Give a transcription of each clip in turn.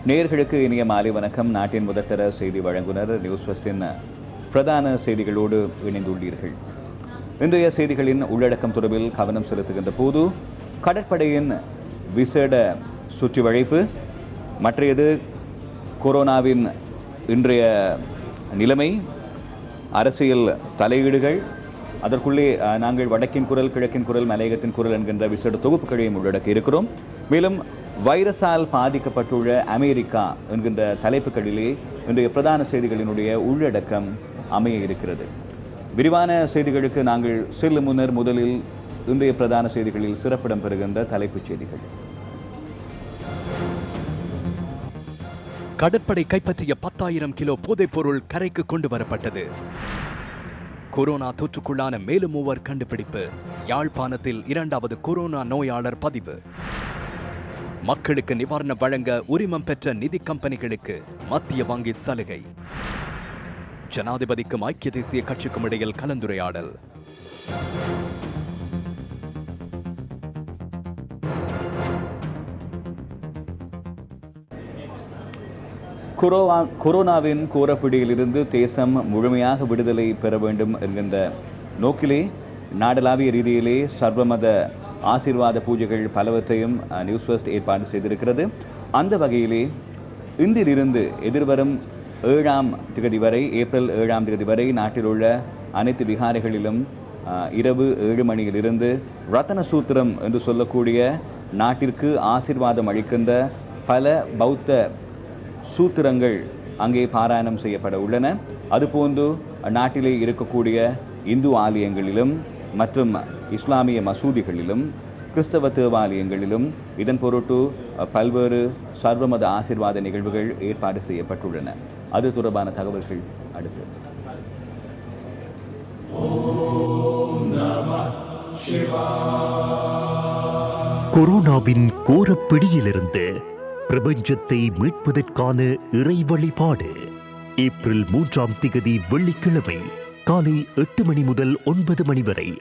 நேயர்களுக்கு இனிய மாலை வணக்கம். நாட்டின் முதற்தர செய்தி வழங்குனர் நியூஸ் ஃபர்ஸ்டின் பிரதான செய்திகளோடு இணைந்துள்ளீர்கள். இன்றைய செய்திகளின் உள்ளடக்கம் தொடர்பில் கவனம் செலுத்துகின்ற போது கடற்படையின் விசேட சுற்றி வளைப்பு, மற்றையது கொரோனாவின் இன்றைய நிலைமை, அரசியல் தலையீடுகள், அதற்குள்ளே நாங்கள் வடக்கின் குரல், கிழக்கின் குரல், மலையகத்தின் குரல் என்கின்ற விசேட தொகுப்புகளையும் உள்ளடக்கி இருக்கிறோம். மேலும் வைரஸால் பாதிக்கப்பட்டுள்ள அமெரிக்கா என்கின்ற தலைப்புகளிலே இன்றைய பிரதான செய்திகளினுடைய உள்ளடக்கம் அமைய இருக்கிறது. விரிவான செய்திகளுக்கு நாங்கள் செல்லும் முன்னர் முதலில் இன்றைய பிரதான செய்திகளில் சிறப்பிடம் பெறுகின்ற தலைப்புச் செய்திகள். கடற்படை கைப்பற்றிய 10,000 கிலோ போதைப்பொருள் கரைக்கு கொண்டு வரப்பட்டது. கொரோனா தொற்றுக்குள்ளான மேலும் 3 கண்டுபிடிப்பு. யாழ்ப்பாணத்தில் 2வது கொரோனா நோயாளர் பதிவு. மக்களுக்கு நிவாரணம் வழங்க உரிமம் பெற்ற நிதி கம்பெனிகளுக்கு மத்திய வங்கி சலுகை. ஜனாதிபதிக்கும் ஐக்கிய தேசிய கட்சிக்கும் இடையில் கலந்துரையாடல். கொரோனாவின் கோரப்பிடியிலிருந்து தேசம் முழுமையாக விடுதலை பெற வேண்டும் என்கின்ற நோக்கிலே நாடளாவிய ரீதியிலே சர்வமத ஆசீர்வாத பூஜைகள் பலவற்றையும் நியூஸ் ஃபர்ஸ்ட் ஏற்பாடு செய்திருக்கிறது. அந்த வகையிலே இன்றிலிருந்து எதிர்வரும் 7ஆம் தேதி வரை, ஏப்ரல் 7ஆம் தேதி வரை நாட்டில் உள்ள அனைத்து விகாரைகளிலும் இரவு 7 மணியிலிருந்து ரத்தன சூத்திரம் என்று சொல்லக்கூடிய நாட்டிற்கு ஆசீர்வாதம் அளிக்கின்ற பல பௌத்த சூத்திரங்கள் அங்கே பாராயணம் செய்யப்பட உள்ளன. அதுபோன்று நாட்டிலே இருக்கக்கூடிய இந்து ஆலயங்களிலும் மற்றும் இஸ்லாமிய மசூதிகளிலும் கிறிஸ்தவ தேவாலயங்களிலும் இதன் பொருட்டு பல்வேறு சர்வமத ஆசீர்வாத நிகழ்வுகள் ஏற்பாடு செய்யப்பட்டுள்ளன. அது தொடர்பான தகவல்கள் அடுத்து. கொரோனாவின் கோரப்பிடியிலிருந்து பிரபஞ்சத்தை மீட்பதற்கான இறை வழிபாடு. ஏப்ரல் 3ஆம் தேதி வெள்ளிக்கிழமை காலை 8 மணி முதல் 9 மணி வரை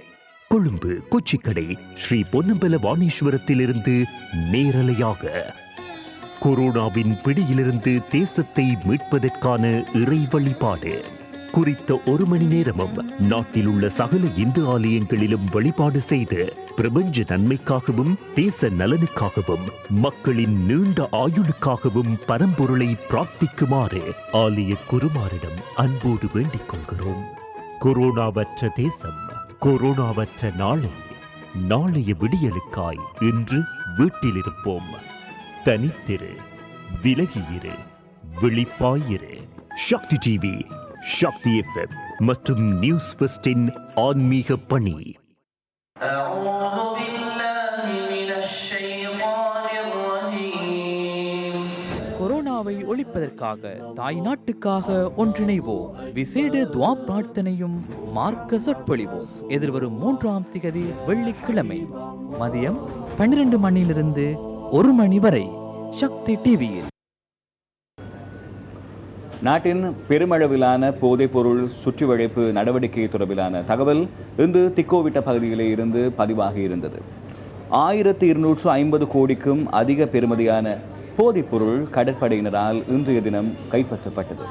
கொழும்பு கொச்சிக்கடை ஸ்ரீ பொன்னம்பல வாணீஸ்வரத்திலிருந்து நேரலையாக கொரோனாவின் பிடியிலிருந்து தேசத்தை மீட்பதற்கான இறை வழிபாடு. குறித்த 1 மணி நேரமும் நாட்டில் உள்ள சகல இந்து ஆலயங்களிலும் வழிபாடு செய்து பிரபஞ்ச நன்மைக்காகவும் தேச நலனுக்காகவும் மக்களின் நீண்ட ஆயுளுக்காகவும் பரம்பொருளை பிரார்த்திக்குமாறு ஆலய குருமாரிடம் அன்போடு வேண்டிக் கொள்கிறோம். கொரோனாவற்ற தேசம், கொரோனாவற்ற நாளை, நாளைய விடியலுக்காய் இன்று வீட்டிலிருப்போம். தனித்திரு, விலகியிரு, விழிப்பாயிரு. சக்தி டிவி, சக்தி எஃப்எம் மற்றும் நியூஸ் ஃபர்ஸ்டின் ஆன்மீக பணி. கொரோனாவை ஒழிப்பதற்காக தாய் நாட்டுக்காக ஒன்றிணைவோம். விசேட துவா பிரார்த்தனையும் மார்க்க சொற்பொழிவோம். எதிர்வரும் 3ஆம் தேதி வெள்ளிக்கிழமை மதியம் 12 மணியிலிருந்து 1 மணி வரை சக்தி டிவியில். நாட்டின் பெருமளவிலான போதைப்பொருள் சுற்றி வளைப்பு நடவடிக்கை தொடர்பிலான தகவல் இன்று திக்கோவிட்ட பகுதியிலே இருந்து பதிவாகி இருந்தது. 1250 கோடிக்கும் அதிக பெறுமதியான போதைப்பொருள் கடற்படையினரால் இன்றைய தினம் கைப்பற்றப்பட்டது.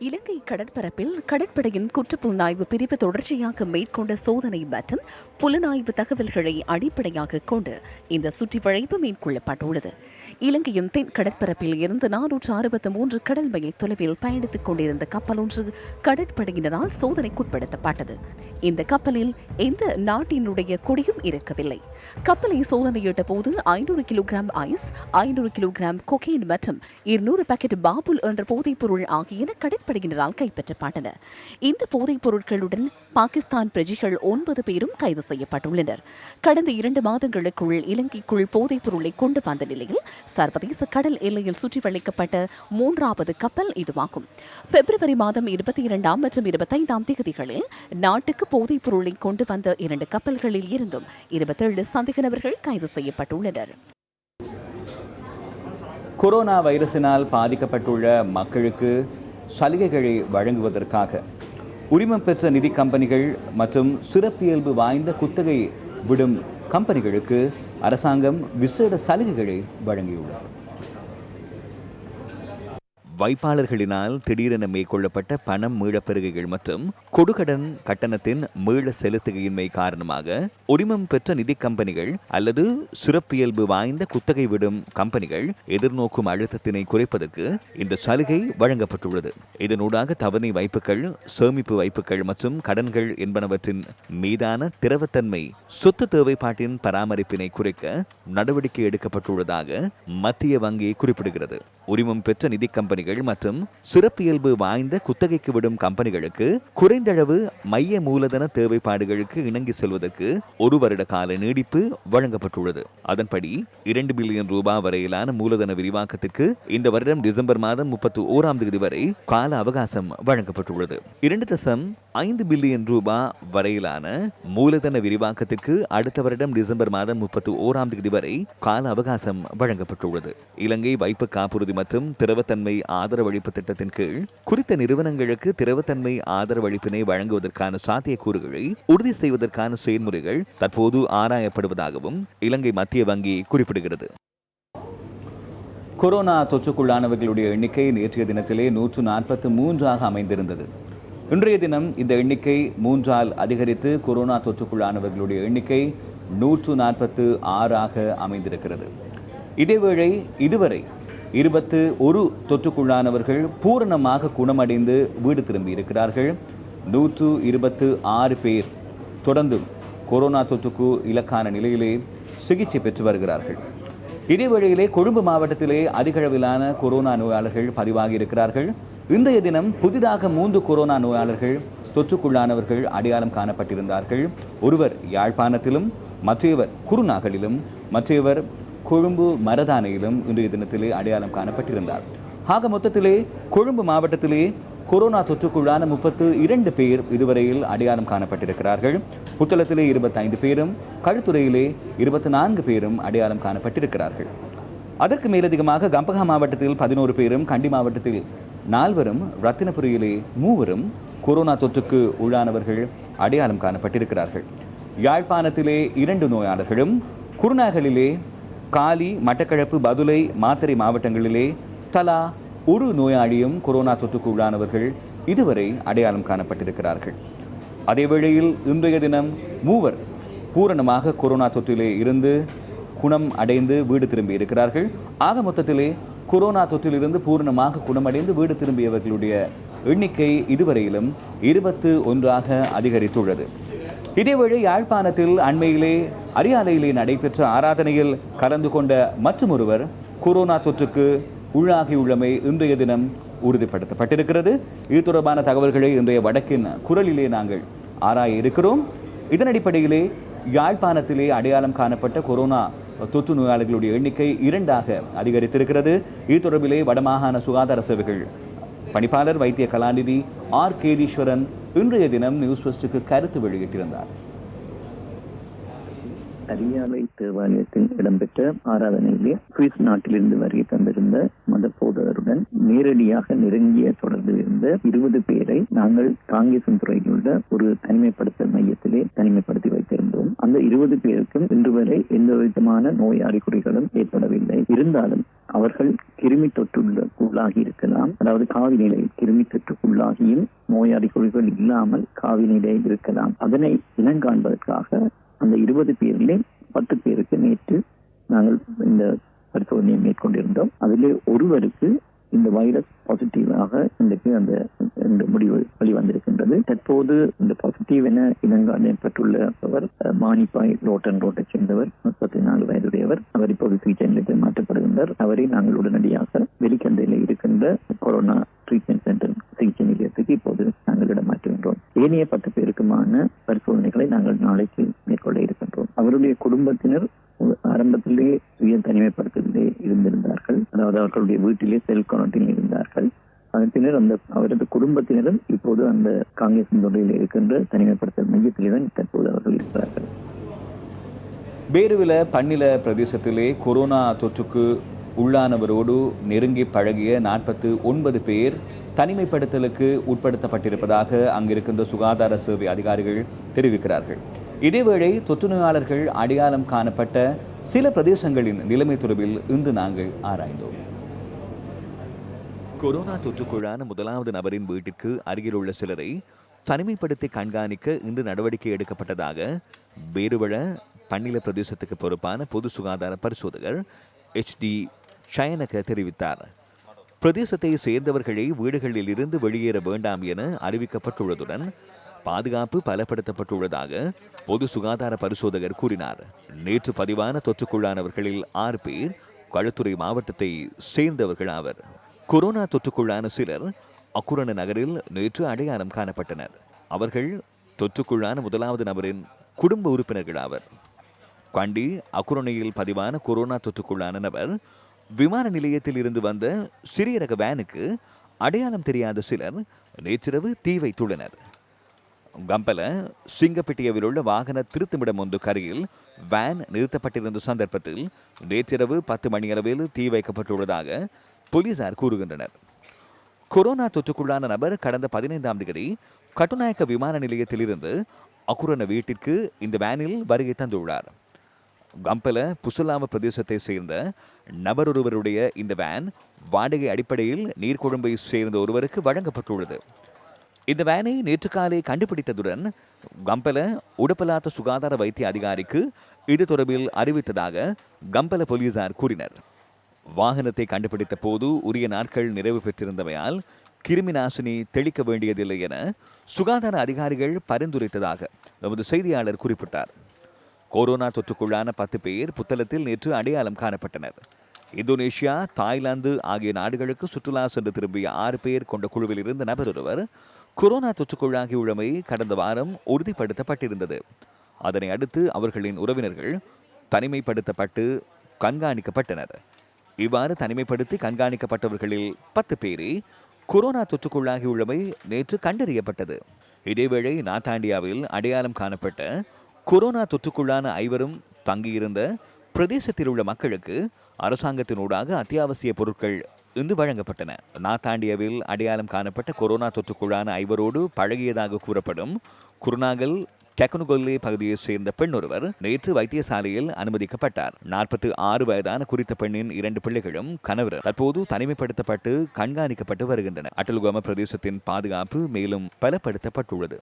இலங்கை கடற்பரப்பில் கடற்படையின் குற்றப்புலனாய்வு பிரிவு தொடர்ச்சியாக மேற்கொண்ட சோதனை மற்றும் புலனாய்வு தகவல்களை அடிப்படையாக கொண்டு இந்த சுற்றி வளைப்பு மேற்கொள்ளப்பட்டுள்ளது. இலங்கையின் தென் கடற்பரப்பில் இருந்து 463 கடல் மைல் தொலைவில் பயணித்துக் கொண்டிருந்த கப்பல் ஒன்று கடற்படையினரால் சோதனைக்குட்படுத்தப்பட்டது. இந்த கப்பலில் எந்த நாட்டினுடைய கொடியும் இருக்கவில்லை. கப்பலை சோதனையிட்ட போது 500 கிலோகிராம் ஐஸ், 500 கிலோகிராம் கொகைன் மற்றும் 200 பாக்கெட் பாபுல் என்ற போதைப் பொருள் ஆகியன கடற்படையினரால் கைப்பற்றப்பட்டன. இந்த போதைப் பொருட்களுடன் பாகிஸ்தான் பிரஜைகள் 9 பேரும் கைது செய்யப்பட்டுள்ளனர். கடந்த 2 மாதங்களுக்குள் இலங்கைக்குள் போதைப் பொருளை கொண்டு வந்த நிலையில் சர்வதேச கடல் எல்லையில் சுற்றி வளைக்கப்பட்ட 3வது கப்பல் இதுவாகும். பிப்ரவரி மாதம் 22ஆம் மற்றும் 25ஆம் தேதிகளில் நாட்டுக்கு போதைப் பொருளை கொண்டு வந்த 2 கப்பல்களில் இருந்தும் 27 சந்தேக நபர்கள் கைது செய்யப்பட்டுள்ளனர். கொரோனா வைரஸினால் பாதிக்கப்பட்டுள்ள மக்களுக்கு சலுகைகளை வழங்குவதற்காக உரிமம் பெற்ற நிதி கம்பெனிகள் மற்றும் சிறப்பியல்பு வாய்ந்த குத்தகை விடும் கம்பெனிகளுக்கு அரசாங்கம் விசேட சலுகைகளை வழங்கியுள்ளது. வைப்பாளர்களினால் திடீரென மேற்கொள்ளப்பட்ட பணம் மீளப்பெறுகைகள் மற்றும் கொடுகடன் கட்டணத்தின் மீள செலுத்துகையின்மை காரணமாக உரிமம் பெற்ற நிதி கம்பெனிகள் அல்லது சிறப்பியல்பு வாய்ந்த குத்தகை விடும் கம்பெனிகள் எதிர்நோக்கும் அழுத்தத்தினை குறைப்பதற்கு இந்த சலுகை வழங்கப்பட்டுள்ளது. இதனூடாக தவணை வைப்புகள், சேமிப்பு வைப்புகள் மற்றும் கடன்கள் என்பனவற்றின் மீதான திரவத்தன்மை சொத்து தேவைப்பாட்டின் பராமரிப்பினை குறைக்க நடவடிக்கை எடுக்கப்பட்டுள்ளதாக மத்திய வங்கி குறிப்பிடுகிறது. உரிமம் பெற்ற நிதி கம்பெனிகள் மற்றும் சிறப்பியல்பு வாய்ந்த குத்தகைக்கு விடும் கம்பெனிகளுக்கு குறைந்தளவு மைய மூலதன தேவைப்பாடுகளுக்கு இணங்கி செல்வதற்கு 1 வருட கால நீடிப்பு வழங்கப்பட்டுள்ளது. அதன்படி 2 பில்லியன் ரூபாய் வரையிலான மூலதன விரிவாக்கத்திற்கு இந்த வருடம் டிசம்பர் மாதம் 31ஆம் தேதி வரை கால அவகாசம் வழங்கப்பட்டுள்ளது. 2.5 பில்லியன் ரூபாய் வரையிலான மூலதன விரிவாக்கத்திற்கு அடுத்த வருடம் டிசம்பர் மாதம் 31ஆம் தேதி வரை கால அவகாசம் வழங்கப்பட்டுள்ளது. இலங்கை வைப்பு காப்புறுதி மற்றும் திரவத்தன்மை ஆதரவளிப்பு திட்டத்தின் கீழ் குறித்த நிறுவனங்களுக்கு திரவத்தன்மை ஆதரவளிப்பினை வழங்குவதற்கான சாத்தியக்கூறுகளை உறுதி செய்வதற்கான செயல்முறைகள் தற்போது ஆராயப்படுவதாகவும் இலங்கை மத்திய வங்கி குறிப்பிடுகிறது. கொரோனா தொற்றுக்குள்ளானவர்களுடைய எண்ணிக்கை நேற்றைய தினத்திலே 143ஆக அமைந்திருந்தது. இன்றைய தினம் இந்த எண்ணிக்கை 3ஆல் அதிகரித்து கொரோனா தொற்றுக்குள்ளானவர்களுடைய எண்ணிக்கை 146ஆக அமைந்திருக்கிறது. இதேவேளை இதுவரை 21 தொற்றுக்குள்ளானவர்கள் பூரணமாக குணமடைந்து வீடு திரும்பி இருக்கிறார்கள். 126 பேர் தொடர்ந்து கொரோனா தொற்றுக்கு இலக்கான நிலையிலே சிகிச்சை பெற்று வருகிறார்கள். இதே வேளையிலே கொழும்பு மாவட்டத்திலே அதிகளவிலான கொரோனா நோயாளர்கள் பதிவாகி இருக்கிறார்கள். இன்றைய தினம் புதிதாக 3 கொரோனா நோயாளர்கள் தொற்றுக்குள்ளானவர்கள் அடையாளம் காணப்பட்டிருந்தார்கள். ஒருவர் யாழ்ப்பாணத்திலும், மற்றவர் குருநாகலிலும், மற்றவர் கொழும்பு மரதானையிலும் இன்றைய தினத்திலே அடையாளம் காணப்பட்டிருந்தார். ஆக மொத்தத்திலே கொழும்பு மாவட்டத்திலே கொரோனா தொற்றுக்குள்ளான 32 பேர் இதுவரையில் அடையாளம் காணப்பட்டிருக்கிறார்கள். புத்தளத்திலே 25 பேரும், களுத்துறையிலே 24 பேரும் அடையாளம் காணப்பட்டிருக்கிறார்கள். அதற்கு மேலதிகமாக கம்பஹா மாவட்டத்தில் 11 பேரும், கண்டி மாவட்டத்தில் 4வரும், ரத்தினபுரியிலே 3வரும் கொரோனா தொற்றுக்கு உள்ளானவர்கள் அடையாளம் காணப்பட்டிருக்கிறார்கள். யாழ்ப்பாணத்திலே 2 நோயாளர்களும், குருநாகலிலே, காலி, மட்டக்களப்பு, பதுளை, மாத்தறை மாவட்டங்களிலே தலா 1 நோயாளியும் கொரோனா தொற்றுக்கு உள்ளானவர்கள் இதுவரை அடையாளம் காணப்பட்டிருக்கிறார்கள். அதேவேளையில் இன்றைய தினம் 3 பூரணமாக கொரோனா தொற்றிலே இருந்து குணம் அடைந்து வீடு திரும்பி இருக்கிறார்கள். ஆக மொத்தத்திலே கொரோனா தொற்றிலிருந்து பூரணமாக குணமடைந்து வீடு திரும்பியவர்களுடைய எண்ணிக்கை இதுவரையிலும் 21ஆக அதிகரித்துள்ளது. இதேவேளை யாழ்ப்பாணத்தில் அண்மையிலே அரியாலையிலே நடைபெற்ற ஆராதனையில் கலந்து கொண்ட மற்றொருவர் கொரோனா தொற்றுக்கு உள்ளாகியுள்ளமை இன்றைய தினம் உறுதிப்படுத்தப்பட்டிருக்கிறது. இது தொடர்பான தகவல்களை இன்றைய வடக்கின் குரலிலே நாங்கள் ஆராய இருக்கிறோம். இதன் அடிப்படையிலே யாழ்ப்பாணத்திலே அடையாளம் காணப்பட்ட கொரோனா தொற்று நோயாளிகளுடைய எண்ணிக்கை 2ஆக அதிகரித்திருக்கிறது. இது தொடர்பிலே வடமாகாண சுகாதார சேவைகள் பணிப்பாளர் வைத்திய கலாநிதி ஆர் கேதீஸ்வரன் இன்றைய தினம் நியூஸ் ஃபர்ஸ்டுக்கு கருத்து வெளியிட்டிருந்தார். அரியாலை தேவாலயத்தில் இடம்பெற்ற ஆராதனையிலே சுவிஸ் நாட்டிலிருந்து வருகை தந்திருந்த மத போதகருடன் நேரடியாக நெருங்கிய தொடர்பில் இருந்த 20 பேரை நாங்கள் காங்கேசன்துறையில் உள்ள ஒரு தனிமைப்படுத்தல் மையத்திலே தனிமைப்படுத்தி வைத்திருந்தோம். அந்த 20 பேருக்கும் இன்று வரை எந்த விதமான நோய் அறிகுறிகளும் ஏற்படவில்லை. இருந்தாலும் அவர்கள் கிருமி தொற்றுள்ளாகி இருக்கலாம். அதாவது காவி நிலையில் கிருமி தொற்றுக்குள்ளாகியும் நோய் அறிகுறிகள் இல்லாமல் காவி நிலையில் இருக்கலாம். அதனை இனங்காண்பதற்காக அந்த 20 பேரிலே 10 பேருக்கு நேற்று நாங்கள் இந்த பரிசோதனையை மேற்கொண்டிருந்தோம். அதிலே ஒருவருக்கு இந்த வைரஸ் பாசிட்டிவாக இன்றைக்கு அந்த முடிவு வெளிவந்திருக்கின்றது. தற்போது இந்த பாசிட்டிவ் என இனங்காணப்பட்டுள்ளவர் மானிப்பாய் ரோட்டன் ரோட்டை சேர்ந்தவர், 34 வயதுடையவர். அவர் இப்போது சிகிச்சை நிலையத்தில் மாற்றப்படுகின்றார். அவரை நாங்கள் உடனடியாக வெளிக்கந்தையில் இருக்கின்ற கொரோனா ட்ரீட்மெண்ட் சென்டர் சிகிச்சை நிலையத்துக்கு இப்போது நாங்கள் இடமாற்றுகின்றோம். ஏனைய 10 பேருக்குமான பரிசோதனைகளை நாங்கள் நாளைக்கு மேற்கொள்ள இருக்கின்றோம். அவருடைய குடும்பத்தினர் ஆரம்பத்திலே சுய தனிமைப்படுத்தலிலே இருந்திருந்தார்கள். அதாவது அவர்களுடைய வீட்டிலே செல்ஃப் குவாரண்டைனில் இருந்தார்கள். அதன் பின்னர் அவரது குடும்பத்தினரும் இப்போது அந்த காங்கேசன்துறையில் இருக்கின்ற தனிமைப்படுத்தல் மையத்திலே தான் தற்போது அவர்கள் இருக்கிறார்கள். பேருவில பன்னில பிரதேசத்திலே கொரோனா தொற்றுக்கு உள்ளானவரோடு நெருங்கி பழகிய 49 பேர் தனிமைப்படுத்தலுக்கு உட்படுத்தப்பட்டிருப்பதாக அங்கிருக்கின்ற சுகாதார சேவை அதிகாரிகள் தெரிவிக்கிறார்கள். இதேவேளை தொற்று நோயாளர்கள் அடையாளம் காணப்பட்ட சில பிரதேசங்களின் நிலைமை தொடர்பில் இன்று நாங்கள் ஆராய்ந்தோம். கொரோனா தொற்றுக்குள்ளான முதலாவது நபரின் வீட்டிற்கு அருகில் உள்ள சிலரை தனிமைப்படுத்தி கண்காணிக்க இன்று நடவடிக்கை எடுக்கப்பட்டதாக பேருவள பன்னில பிரதேசத்துக்கு பொறுப்பான பொது சுகாதார பரிசோதகர் HD சயனக தெரிவித்தார். பிரதேசத்தை சேர்ந்தவர்களை வீடுகளில் இருந்து வெளியேற வேண்டாம் என அறிவிக்கப்பட்டுள்ளதுடன் பாதுகாப்பு பலப்படுத்தப்பட்டுள்ளதாக பொது சுகாதார பரிசோதகர் கூறினார். நேற்று பதிவான தொற்றுக்குள்ளானவர்களில் 6 பேர் களுத்துறை மாவட்டத்தை சேர்ந்தவர்கள் ஆவர். கொரோனா தொற்றுக்குள்ளான சிலர் அக்குரண நகரில் நேற்று அடையாளம் காணப்பட்டனர். அவர்கள் தொற்றுக்குள்ளான முதலாவது நபரின் குடும்ப உறுப்பினர்கள் ஆவர். கண்டி அக்குரணையில் பதிவான கொரோனா தொற்றுக்குள்ளான நபர் விமான நிலையத்தில் இருந்து வந்த சிறிய ரக வேனுக்கு அடையாளம் தெரியாத சிலர் நேற்றிரவு தீ வைத்துள்ளனர். கம்பல சிங்கப்பட்டியவில் உள்ள வாகன திருத்துமிடம் ஒன்று கரையில் வேன் நிறுத்தப்பட்டிருந்த சந்தர்ப்பத்தில் நேற்றிரவு 10 மணியளவில் தீ வைக்கப்பட்டுள்ளதாக போலீசார் கூறுகின்றனர். கொரோனா தொற்றுக்குள்ளான நபர் கடந்த 15ஆம் தேதி கட்டுநாயக்க விமான நிலையத்தில் இருந்து அக்குரண வீட்டிற்கு இந்த வேனில் வருகை தந்துள்ளார். கம்பல புசலாம பிரதேசத்தை சேர்ந்த நபர் ஒருவருடைய இந்த வேன் வாடகை அடிப்படையில் நீர்கொழும்பை சேர்ந்த ஒருவருக்கு வழங்கப்பட்டுள்ளது. இந்த வேனை நேற்று காலை கண்டுபிடித்ததுடன் கம்பல உடப்பலாத்த சுகாதார வைத்திய அதிகாரிக்கு இது தொடர்பில் அறிவித்ததாக கம்பல போலீசார் கூறினர். வாகனத்தை கண்டுபிடித்த போது உரிய நாட்கள் நிறைவு பெற்றிருந்தமையால் கிருமி நாசினி தெளிக்க வேண்டியதில்லை என சுகாதார அதிகாரிகள் பரிந்துரைத்ததாக நமது செய்தியாளர் குறிப்பிட்டார். கொரோனா தொற்றுக்குள்ளான 10 பேர் புத்தளத்தில் நேற்று அடையாளம் காணப்பட்டனர். இந்தோனேஷியா, தாய்லாந்து ஆகிய நாடுகளுக்கு சுற்றுலா சென்று திரும்பிய 6 பேர் கொண்ட குழுவில் இருந்த நபர் ஒருவர் கொரோனா தொற்றுக்குள்ளாகியுள்ளமை கடந்த வாரம் உறுதிப்படுத்தப்பட்டிருந்தது. அதனை அடுத்து அவர்களின் உறவினர்கள் தனிமைப்படுத்தப்பட்டு கண்காணிக்கப்பட்டனர். இவ்வாறு தனிமைப்படுத்தி கண்காணிக்கப்பட்டவர்களில் 10 பேரே கொரோனா தொற்றுக்குள்ளாகியுள்ளமை நேற்று கண்டறியப்பட்டது. இதேவேளை நாத்தாண்டியாவில் அடையாளம் காணப்பட்ட கொரோனா தொற்றுக்குள்ளான 5 தங்கியிருந்த பிரதேசத்தில் உள்ள மக்களுக்கு அரசாங்கத்தினூடாக அத்தியாவசிய பொருட்கள் இன்று வழங்கப்பட்டன. நாத்தாண்டியாவில் அடையாளம் காணப்பட்ட கொரோனா தொற்றுக்குள்ளான 5 பழகியதாக கூறப்படும் குருநாகல் டெக்னுகொல்லே பகுதியைச் சேர்ந்த பெண் ஒருவர் நேற்று வைத்தியசாலையில் அனுமதிக்கப்பட்டார். 46 வயதான குறித்த பெண்ணின் 2 பிள்ளைகளும் கணவர் தற்போது தனிமைப்படுத்தப்பட்டு கண்காணிக்கப்பட்டு வருகின்றனர். அட்டல்கோம பிரதேசத்தின் பாதுகாப்பு மேலும் பலப்படுத்தப்பட்டுள்ளது.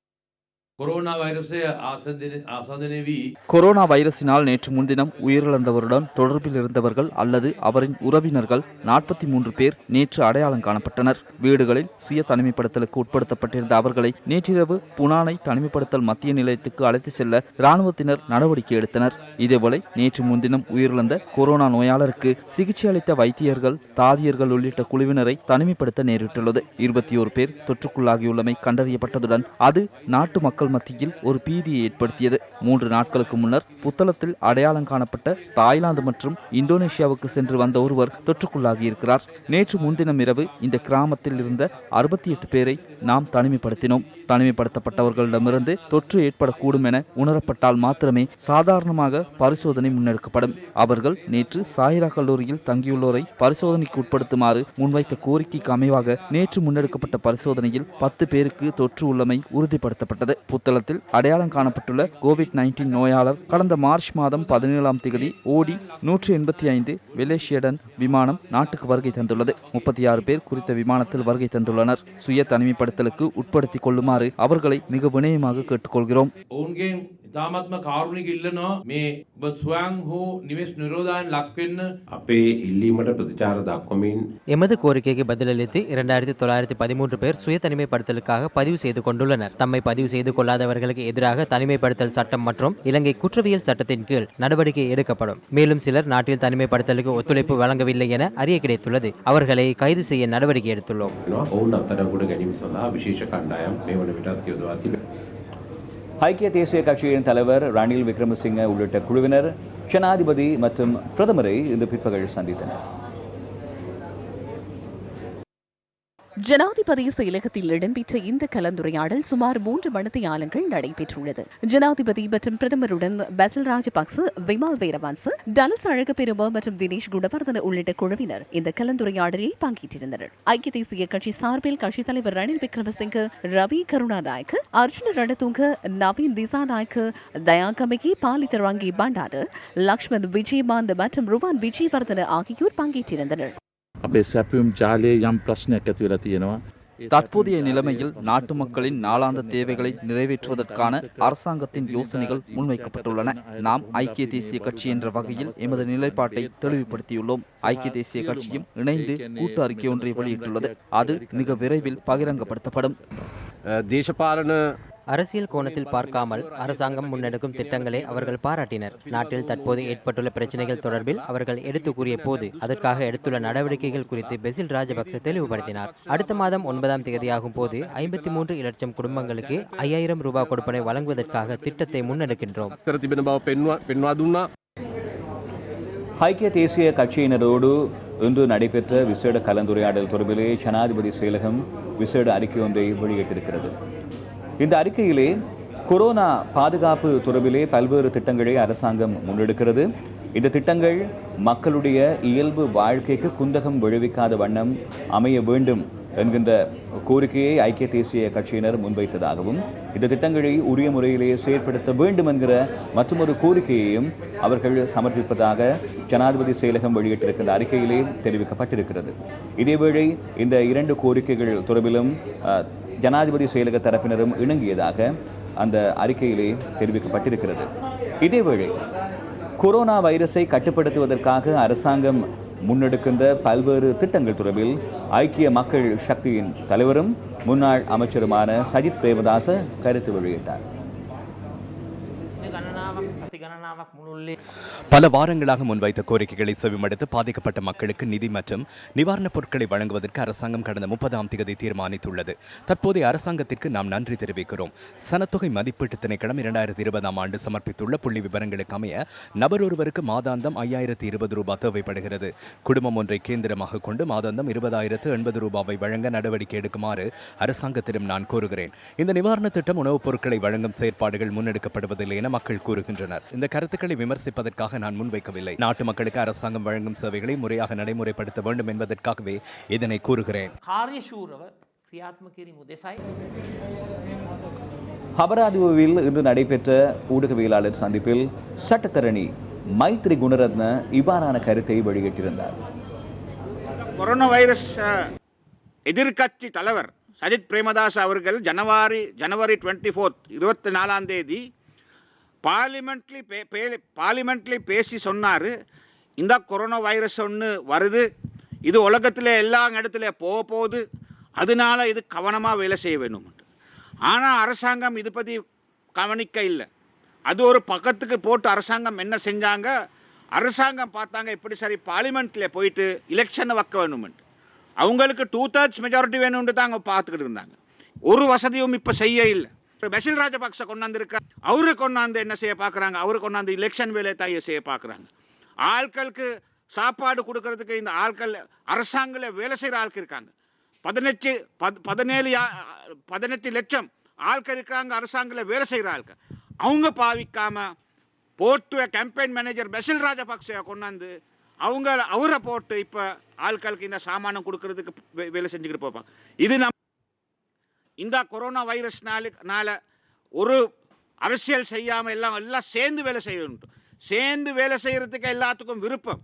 கொரோனா வைரஸினால் நேற்று முன்தினம் உயிரிழந்தவருடன் தொடர்பில் இருந்தவர்கள் அல்லது அவரின் உறவினர்கள் 43 பேர் நேற்று அடையாளம் காணப்பட்டனர். வீடுகளில் சுய தனிமைப்படுத்தலுக்கு உட்படுத்தப்பட்டிருந்த அவர்களை நேற்றிரவு புனானை தனிமைப்படுத்தல் மத்திய நிலையத்துக்கு அழைத்து செல்ல இராணுவத்தினர் நடவடிக்கை எடுத்தனர். இதேபோல நேற்று முன்தினம் உயிரிழந்த கொரோனா நோயாளருக்கு சிகிச்சை அளித்த வைத்தியர்கள், தாதியர்கள் உள்ளிட்ட குழுவினரை தனிமைப்படுத்த நேரிட்டுள்ளது. 21 பேர் தொற்றுக்குள்ளாகியுள்ளமை கண்டறியப்பட்டதுடன் அது நாட்டு மக்கள் மத்தியில் ஒரு பீதியை ஏற்படுத்தியது. 3 நாட்களுக்கு முன்னர் புத்தளத்தில் அடையாளம் காணப்பட்ட தாய்லாந்து மற்றும் இந்தோனேஷியாவுக்கு சென்று வந்த ஒருவர் தொற்றுக்குள்ளாகி இருக்கிறார். நேற்று முன்தினம் இரவு இந்த கிராமத்தில் இருந்த 68 பேரை நாம் தனிமைப்படுத்தினோம். தனிமைப்படுத்தப்பட்டவர்களிடமிருந்து தொற்று ஏற்படக்கூடும் என உணரப்பட்டால் மாத்திரமே சாதாரணமாக பரிசோதனை முன்னெடுக்கப்படும். அவர்கள் நேற்று சாயிரா கல்லூரியில் தங்கியுள்ளோரை பரிசோதனைக்கு உட்படுத்துமாறு முன்வைத்த கோரிக்கைக்கு அமைவாக நேற்று முன்னெடுக்கப்பட்ட பரிசோதனையில் 10 பேருக்கு தொற்று உள்ளமை உறுதிப்படுத்தப்பட்டது. புத்தளத்தில் அடையாளம் காணப்பட்டுள்ள கோவிட்-19 நோயாளர் கடந்த மார்ச் மாதம் 17ஆம் தேதி ஓடி 185 வெலேஷியடன் விமானம் நாட்டுக்கு வருகை தந்துள்ளது. 36 பேர் குறித்த விமானத்தில் வருகை தந்துள்ளனர். சுய தனிமைப்படுத்தலுக்கு உட்படுத்திக் கொள்ளுமாறு அவர்களை மிக வினயமாக கேட்டுக்கொள்கிறோம். ඉතාමත්ම කාරුණික ඉල්ලනවා මේ ඔබ ස්වයං හෝ නිවෙස් නිරෝධායන් ලක් වෙන්න අපේ ඉල්ලීමට ප්‍රතිචාර දක්වමින් எமது கோரிக்கைக்கு பதிலளித்து 2913 பேர் சுய தனிமைப்படுத்தலுக்காக பதிவு செய்து கொண்டுள்ளனர். தம்மை பதிவு செய்து கொள்ளாதவர்களுக்கு எதிராக தனிமைப்படுத்தல் சட்டம் மற்றும் இலங்கை குற்றவியல் சட்டத்தின் கீழ் நடவடிக்கை எடுக்கப்படும். மேலும் சிலர் நாட்டில் தனிமைப்படுத்தலுக்கு ஒத்துழைப்பு வழங்கவில்லை என அறிய கிடைத்துள்ளது. அவர்களை கைது செய்ய நடவடிக்கை எடுத்துள்ளோம். ඔවුන් අත්අඩංගුවට ගැනීම සඳහා විශේෂ කණ්ඩායම් මේ වන විටත් යොදවා තිබෙනවා. ஐக்கிய தேசிய கட்சியின் தலைவர் ரணில் விக்ரமசிங்க உள்ளிட்ட குழுவினர் ஜனாதிபதி மற்றும் பிரதமரை இன்று பிற்பகல் சந்தித்தனர். ஜனாதிபதி செயலகத்தில் இடம்பெற்ற இந்த கலந்துரையாடல் சுமார் 3 மணித்தியாலங்கள் நடைபெற்றுள்ளது. ஜனாதிபதி மற்றும் பிரதமருடன் பசில் ராஜபக்ச, விமல் வீரவன்ச, டலஸ் அழகப்பெரும மற்றும் தினேஷ் குணவர்தன உள்ளிட்ட குழுவினர் இந்த கலந்துரையாடலில் பங்கேற்றிருந்தனர். ஐக்கிய தேசிய கட்சி சார்பில் கட்சித் தலைவர் ரணில் விக்ரமசிங்க, ரவி கருணாநாயக்க, அர்ஜுன ரணதுங்க, நவீன் திசாநாயக்க, தயாகமிகி, பாலிதரங்கி பண்டார, லக்ஷ்மண் விஜயபாந்த மற்றும் ருவான் விஜயவர்தன ஆகியோர் பங்கேற்றிருந்தனர். අපේ සැපියුම් ජාලයේ යම් ප්‍රශ්නයක් ඇති වෙලා තියෙනවා. தற்போதைய நிலைமையில் நாட்டு மக்களின் நாளாந்த தேவைகளை நிறைவேற்றுவதற்கான அரசாங்கத்தின் யோசனைகள் முன்வைக்கப்பட்டுள்ளன. நாம் ஐக்கிய தேசிய கட்சி என்ற வகையில் எமது நிலைப்பாட்டை தெளிவுபடுத்தியுள்ளோம். ஐக்கிய தேசிய கட்சியும் இணைந்து கூட்டு அறிக்கை ஒன்றை வெளியிட்டுள்ளது. அது மிக விரைவில் பகிரங்கப்படுத்தப்படும். දේශපාලන அரசியல் கோணத்தில் பார்க்காமல் அரசாங்கம் முன்னெடுக்கும் திட்டங்களை அவர்கள் பாராட்டினர். நாட்டில் தற்போது ஏற்பட்டுள்ள பிரச்சனைகள் தொடர்பில் அவர்கள் எடுத்து கூறிய போது அதற்காக எடுத்துள்ள நடவடிக்கைகள் குறித்து பெசில் ராஜபக்ச தெளிவுபடுத்தினார். அடுத்த மாதம் 9ஆம் தேதியாகும் போது 53 லட்சம் குடும்பங்களுக்கு 5000 ரூபாய் கொடுப்பனை வழங்குவதற்காக திட்டத்தை முன்னெடுக்கின்றோம். ஐக்கிய தேசிய கட்சியினரோடு இன்று நடைபெற்ற விசேட கலந்துரையாடல் தொடர்பிலே ஜனாதிபதி செயலகம் விசேட அறிக்கை ஒன்றை வெளியிட்டிருக்கிறது. இந்த அறிக்கையிலே கொரோனா பாதுகாப்பு தொடர்பிலே பல்வேறு திட்டங்களை அரசாங்கம் முன்னெடுக்கிறது. இந்த திட்டங்கள் மக்களுடைய இயல்பு வாழ்க்கைக்கு குந்தகம் விளைவிக்காத வண்ணம் அமைய வேண்டும் என்கின்ற கோரிக்கையை ஐக்கிய தேசிய கட்சியினர் முன்வைத்ததாகவும், இந்த திட்டங்களை உரிய முறையிலே செயற்படுத்த வேண்டும் என்கிற மற்றொரு கோரிக்கையையும் அவர்கள் சமர்ப்பிப்பதாக ஜனாதிபதி செயலகம் வெளியிட்டிருக்கின்ற அறிக்கையிலே தெரிவிக்கப்பட்டிருக்கிறது. இதேவேளை இந்த 2 கோரிக்கைகள் தொடர்பிலும் ஜனாதிபதி செயலக தரப்பினரும் இணங்கியதாக அந்த அறிக்கையிலே தெரிவிக்கப்பட்டிருக்கிறது. இதேவேளை கொரோனா வைரஸை கட்டுப்படுத்துவதற்காக அரசாங்கம் முன்னெடுக்கின்ற பல்வேறு திட்டங்கள் தொடர்பில் ஐக்கிய மக்கள் சக்தியின் தலைவரும் முன்னாள் அமைச்சருமான சஜித் பிரேமதாச கருத்து வெளியிட்டார். பல வாரங்களாக முன்வைத்த கோரிக்கைகளை செவிமடுத்து பாதிக்கப்பட்ட மக்களுக்கு நிதி மற்றும் நிவாரணப் பொருட்களை வழங்குவதற்கு அரசாங்கம் கடந்த 30ஆம் தேதி தீர்மானித்துள்ளது. தற்போதைய அரசாங்கத்திற்கு நாம் நன்றி தெரிவிக்கிறோம். சனத்தொகை மதிப்பீட்டு திணைக்களம் 2020ஆம் ஆண்டு சமர்ப்பித்துள்ள புள்ளி விவரங்களுக்கு அமைய நபர் ஒருவருக்கு மாதாந்தம் 5020 ரூபாய் தேவைப்படுகிறது. குடும்பம் ஒன்றை கேந்திரமாக கொண்டு மாதாந்தம் 20,080 ரூபாவை வழங்க நடவடிக்கை எடுக்குமாறு அரசாங்கத்திடம் நான் கோருகிறேன். இந்த நிவாரண திட்டம் உணவுப் பொருட்களை வழங்கும் செயற்பாடுகள் முன்னெடுக்கப்படுவதில்லை என மக்கள் கூறுகின்றனர். இந்த கருத்துக்களை விமர்சிப்பதற்காக நான் முன்வைக்கவில்லை. நாட்டு மக்களுக்கு அரசாங்கம் வழங்கும் சேவைகளை முறையாக நடைமுறைப்படுத்த வேண்டும் என்பதற்காகவே இதனை கூறுகிறேன். ஹபராதுவில் இன்று நடைபெற்ற ஊடகவியலாளர் சந்திப்பில் சட்டத்தரணி மைத்ரி குணரத்ன இவ்வாறான கருத்தை வெளியிட்டிருந்தார். கொரோனா வைரஸ் எதிர்கட்சி தலைவர் சஜித் பிரேமதாஸ் அவர்கள் ஜனவரி 24ஆம் தேதி பார்லிமெண்ட்லி பேசி சொன்னார், இந்த கொரோனா வைரஸ் ஒன்று வருது, இது உலகத்தில் எல்லா இடத்துல போகுது, அதனால இது கவனமாக வேலை செய்ய வேணும். ஆனால் அரசாங்கம் இது பற்றி கவனிக்க இல்லை. அது ஒரு பக்கத்துக்கு போட்டு அரசாங்கம் என்ன செஞ்சாங்க, அரசாங்கம் பார்த்தாங்க எப்படி சரி பார்லிமெண்ட்டில் போயிட்டு எலெக்ஷனை வைக்க வேணுமெண்டு, அவங்களுக்கு 2/3 மெஜாரிட்டி வேணும்னு தான் அவங்க பார்த்துக்கிட்டு இருந்தாங்க. ஒரு வசதியும் இப்போ செய்ய இல்லை. பசில் ராஜபக்ச கொண்டாந்துருக்க அவரு கொண்டாந்து என்ன செய்ய பார்க்குறாங்க, அவரு கொண்டாந்து எலெக்ஷன் வேலை தாயை செய்ய பார்க்குறாங்க. ஆட்களுக்கு சாப்பாடு கொடுக்கறதுக்கு இந்த ஆட்கள் அரசாங்கத்தில் வேலை செய்கிற ஆட்கள் இருக்காங்க. 18 லட்சம் ஆட்கள் இருக்காங்க அரசாங்கத்தில் வேலை செய்கிற ஆட்கள். அவங்க பாவிக்காமல் போட்டு கேம்பெயின் மேனேஜர் பசில் ராஜபக்ச கொண்டாந்து அவரை போட்டு இப்போ ஆட்களுக்கு இந்த சாமானம் கொடுக்கறதுக்கு வேலை செஞ்சுக்கிட்டு போப்பாங்க. இது இந்த கொரோனா வைரஸ்னால ஒரு அரசியல் செய்யாமல் எல்லாம் சேர்ந்து வேலை செய்யணும். சேர்ந்து வேலை செய்கிறதுக்கு எல்லாத்துக்கும் விருப்பம்.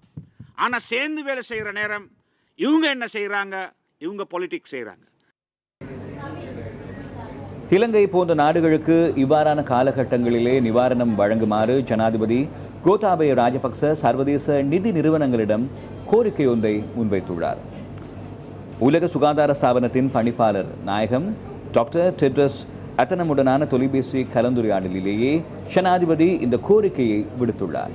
ஆனால் சேர்ந்து வேலை செய்கிற நேரம் இவங்க என்ன செய்கிறாங்க, இவங்க பொலிட்டிக்ஸ் செய்கிறாங்க. இலங்கை போன்ற நாடுகளுக்கு இவ்வாறான காலகட்டங்களிலே நிவாரணம் வழங்குமாறு ஜனாதிபதி கோட்டாபய ராஜபக்ச சர்வதேச நிதி நிறுவனங்களிடம் கோரிக்கை ஒன்றை முன்வைத்துள்ளார். உலக சுகாதார ஸ்தாபனத்தின் பணிப்பாளர் நாயகம் டாக்டர் டெட்ரஸ் அத்தனமுடனான தொலைபேசி கலந்துரையாடலிலேயே ஜனாதிபதி இந்த கோரிக்கையை விடுத்துள்ளார்.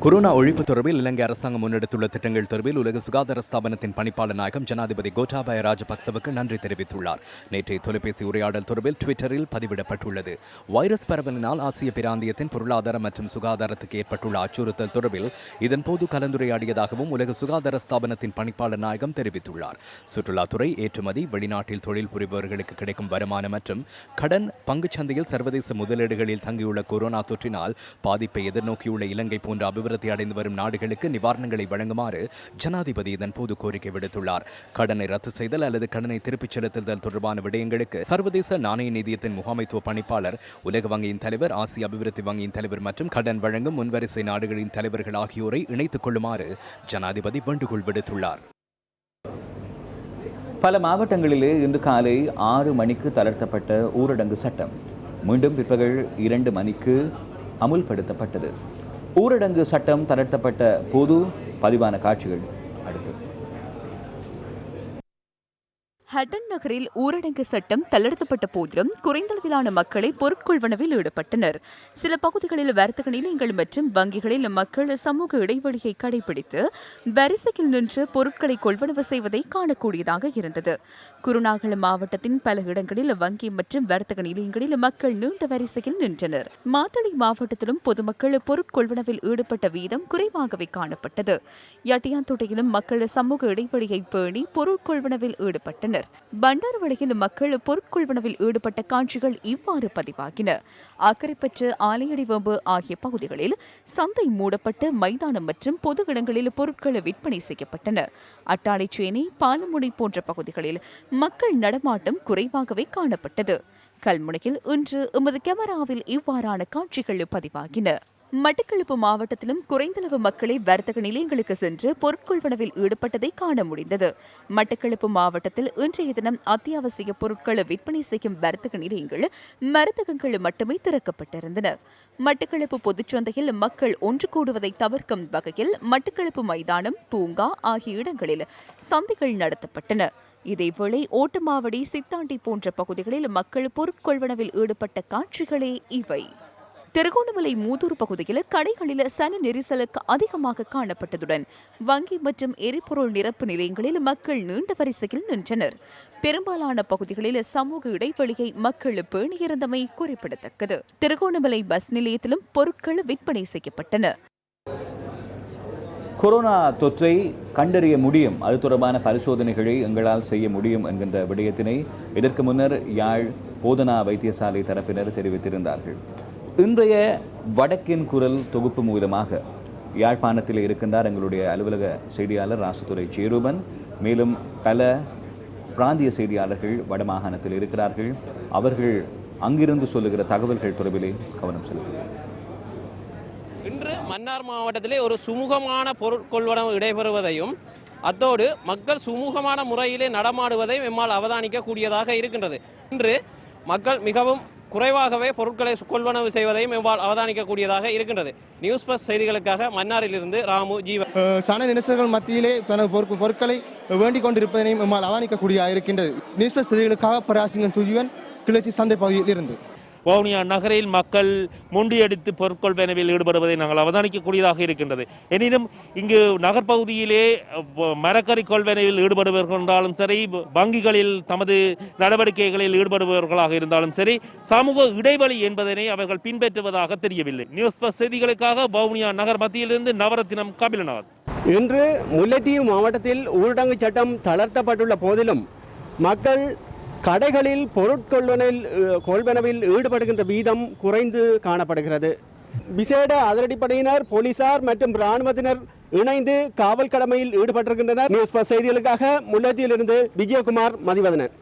கொரோனா ஒழிப்பு தொடர்பில் இலங்கை அரசாங்கம் முன்னெடுத்துள்ள திட்டங்கள் தொடர்பில் உலக சுகாதார ஸ்தாபனத்தின் பணிப்பாளர் நாயகம் ஜனாதிபதி கோட்டாபய ராஜபக்சவுக்கு நன்றி தெரிவித்துள்ளார். நேற்றைய தொலைபேசி உரையாடல் தொடர்பில் ட்விட்டரில் பதிவிடப்பட்டுள்ளது. வைரஸ் பரவலினால் ஆசிய பிராந்தியத்தின் பொருளாதார மற்றும் சுகாதாரத்துக்கு ஏற்பட்டுள்ள அச்சுறுத்தல் தொடர்பில் இதன்போது கலந்துரையாடியதாகவும் உலக சுகாதார ஸ்தாபனத்தின் பணிப்பாளர் நாயகம் தெரிவித்துள்ளார். சுற்றுலாத்துறை, ஏற்றுமதி, வெளிநாட்டில் தொழில் புரிபவர்களுக்கு கிடைக்கும் வருமானம் மற்றும் கடன், பங்குச்சந்தையில் சர்வதேச முதலீடுகளில் தங்கியுள்ள கொரோனா தொற்றினால் பாதிப்பை எதிர்நோக்கியுள்ள இலங்கை போன்ற அபிவிருத்தி அடைந்து வரும் நாடுகளுக்கு நிவாரணங்களை வழங்குமாறு ஜனாதிபதி இதன்போது கோரிக்கை விடுத்துள்ளார். கடனை ரத்து செய்தல் அல்லது கடனை திருப்பிச் செலுத்துதல் தொடர்பான விடயங்களுக்கு சர்வதேச நாணய நிதியத்தின் முகாமைத்துவ பணிப்பாளர், உலக வங்கியின் தலைவர், ஆசிய அபிவிருத்தி வங்கியின் தலைவர் மற்றும் கடன் வழங்கும் முன்வரிசை நாடுகளின் தலைவர்கள் ஆகியோரை இணைத்துக் கொள்ளுமாறு ஜனாதிபதி வேண்டுகோள் விடுத்துள்ளார். பல மாவட்டங்களிலே இன்று காலை 6 மணிக்கு தளர்த்தப்பட்ட ஊரடங்கு சட்டம் மீண்டும் பிற்பகல் 2 மணிக்கு அமுல்படுத்தப்பட்டது. ஊரடங்கு சட்டம் தளர்த்தப்பட்ட போது பதிவான காட்சிகள் அடுத்து. ஹட்டன் நகரில் ஊரடங்கு சட்டம் தளர்த்தப்பட்ட போதிலும் குறைந்தளவிலான மக்களை பொருட்கொள்வனவில் ஈடுபட்டனர். சில பகுதிகளில் வர்த்தக நிலையங்கள் மற்றும் வங்கிகளில் மக்கள் சமூக இடைவெளியை கடைபிடித்து வரிசையில் நின்று பொருட்களை கொள்வனவு செய்வதை காணக்கூடியதாக இருந்தது. குருநாகல் மாவட்டத்தின் பல இடங்களில் வங்கி மற்றும் வர்த்தக நிலையங்களில் மக்கள் நீண்ட வரிசையில் நின்றனர். மாத்தளை மாவட்டத்திலும் பொதுமக்கள் பொருட்கொள்வனவில் ஈடுபட்ட வீதம் குறைவாகவே காணப்பட்டது. யட்டியாந்தோட்டையிலும் மக்கள் சமூக இடைவெளியை பேணி பொருட்கொள்வனவில் ஈடுபட்டனர். பண்டாரவளையில் மக்கள் பொருட்கொள்வனவில் ஈடுபட்ட காட்சிகள் இவ்வாறு பதிவாகின. அக்கரைப்பற்று, ஆலையடிவம்பு ஆகிய பகுதிகளில் சந்தை மூடப்பட்டு மைதானம் மற்றும் பொது இடங்களில் பொருட்கள் விற்பனை செய்யப்பட்டன. அட்டாளைச்சேனை, பாலமுனை போன்ற பகுதிகளில் மக்கள் நடமாட்டம் குறைவாகவே காணப்பட்டது. கல்முனையில் இன்று எமது கேமராவில் இவ்வாறான காட்சிகள் பதிவாகின. மட்டக்களப்பு மாவட்டத்திலும் குறைந்தளவு மக்களை வர்த்தக நிலையங்களுக்கு சென்று பொருட்கொள்வனவில் ஈடுபட்டதை காண முடிந்தது. மட்டக்களப்பு மாவட்டத்தில் இன்றைய தினம் அத்தியாவசிய பொருட்கள் விற்பனை செய்யும் வர்த்தக நிலையங்கள், மருந்தகங்கள் மட்டுமே திறக்கப்பட்டிருந்தன. மட்டக்களப்பு பொதுச்சந்தையில் மக்கள் ஒன்று கூடுவதை தவிர்க்கும் வகையில் மட்டக்களப்பு மைதானம், பூங்கா ஆகிய இடங்களில் சந்தைகள் நடத்தப்பட்டன. இதேவேளை ஓட்டமாவடி, சித்தாண்டி போன்ற பகுதிகளில் மக்கள் பொருட்கொள்வனவில் ஈடுபட்ட காட்சிகளே இவை. திருகோணமலை மூதூர் பகுதியில் கடைகளில் சன நெரிசல் அதிகமாக காணப்பட்டதுடன் வங்கி மற்றும் எரிபொருள் நிரப்பு நிலையங்களில் மக்கள் நீண்ட வரிசையில் நின்றனர். பெரும்பாலான பகுதிகளில் சமூக இடைவெளியை மக்கள் பேணியிருந்தமை குறிப்பிடத்தக்கது. திருகோணமலை பஸ் நிலையத்திலும் பொருட்கள் விற்பனை செய்யப்பட்டன. கொரோனா தொற்றை கண்டறிய முடியும், அது தொடர்பான பரிசோதனைகளை எங்களால் செய்ய முடியும் என்கின்ற விடயத்தினை இதற்கு முன்னர் யாழ் போதனா வைத்தியசாலை தரப்பினர் தெரிவித்திருந்தார்கள். இன்றைய வடக்கின் குரல் தொகுப்பு மூலமாக யாழ்ப்பாணத்தில் இருக்கின்றார் எங்களுடைய அலுவலக செய்தியாளர் ராசுதுரை சேரூபன். மேலும் பல பிராந்திய செய்தியாளர்கள் வடமாகாணத்தில் இருக்கிறார்கள். அவர்கள் அங்கிருந்து சொல்லுகிற தகவல்கள் தொடர்பிலே கவனம் செலுத்துகிறார். இன்று மன்னார் மாவட்டத்திலே ஒரு சுமூகமான பொருட்கொள்வனம் இடைபெறுவதையும் அத்தோடு மக்கள் சுமூகமான முறையிலே நடமாடுவதையும் எம்மால் அவதானிக்கக்கூடியதாக இருக்கின்றது. இன்று மக்கள் மிகவும் குறைவாகவே பொருட்களை கொள்வனவு செய்வதையும் எவ்வாறு அவதானிக்கக்கூடியதாக இருக்கின்றது. நியூஸ் பஸ் செய்திகளுக்காக மன்னாரிலிருந்து ராமு ஜீவன். சன நெரிசல்கள் மத்தியிலே பொருட்களை வேண்டிக் கொண்டிருப்பதையும் எம்மால் அவதானிக்கக்கூடியதாக இருக்கின்றது. நியூஸ் பஸ் செய்திகளுக்காக பராசிங்கன் சுஜீவன், கிளர்ச்சி சந்தை பகுதியில் இருந்து. வவுனியா நகரில் மக்கள் முண்டியடித்து பொருட்கொள்வனவில் ஈடுபடுவதை நாங்கள் அவதானிக்கக்கூடியதாக இருக்கின்றது. எனினும் இங்கு நகர்ப்பகுதியிலே மரக்கறி கொள்வனவில் ஈடுபடுபவர்கள் என்றாலும் சரி, வங்கிகளில் தமது நடவடிக்கைகளில் ஈடுபடுபவர்களாக இருந்தாலும் சரி, சமூக இடைவெளி என்பதனை அவர்கள் பின்பற்றுவதாக தெரியவில்லை. நியூஸ் பஸ் செய்திகளுக்காக வவுனியா நகர் மத்தியிலிருந்து நவரத்தினம் கபிலநாத். இன்று முல்லைத்தீவு மாவட்டத்தில் ஊரடங்கு சட்டம் தளர்த்தப்பட்டுள்ள போதிலும் மக்கள் கடைகளில் பொருட்கொள்வனவில் ஈடுபடுகின்ற வீதம் குறைந்து காணப்படுகிறது. விசேட அதிரடிப்படையினர், போலீசார் மற்றும் இராணுவத்தினர் இணைந்து காவல் கடமையில் ஈடுபட்டிருக்கின்றனர். நியூஸ் பஸ் செய்திகளுக்காக முல்லைத்தீவிலிருந்து விஜயகுமார், மதிவதனன்.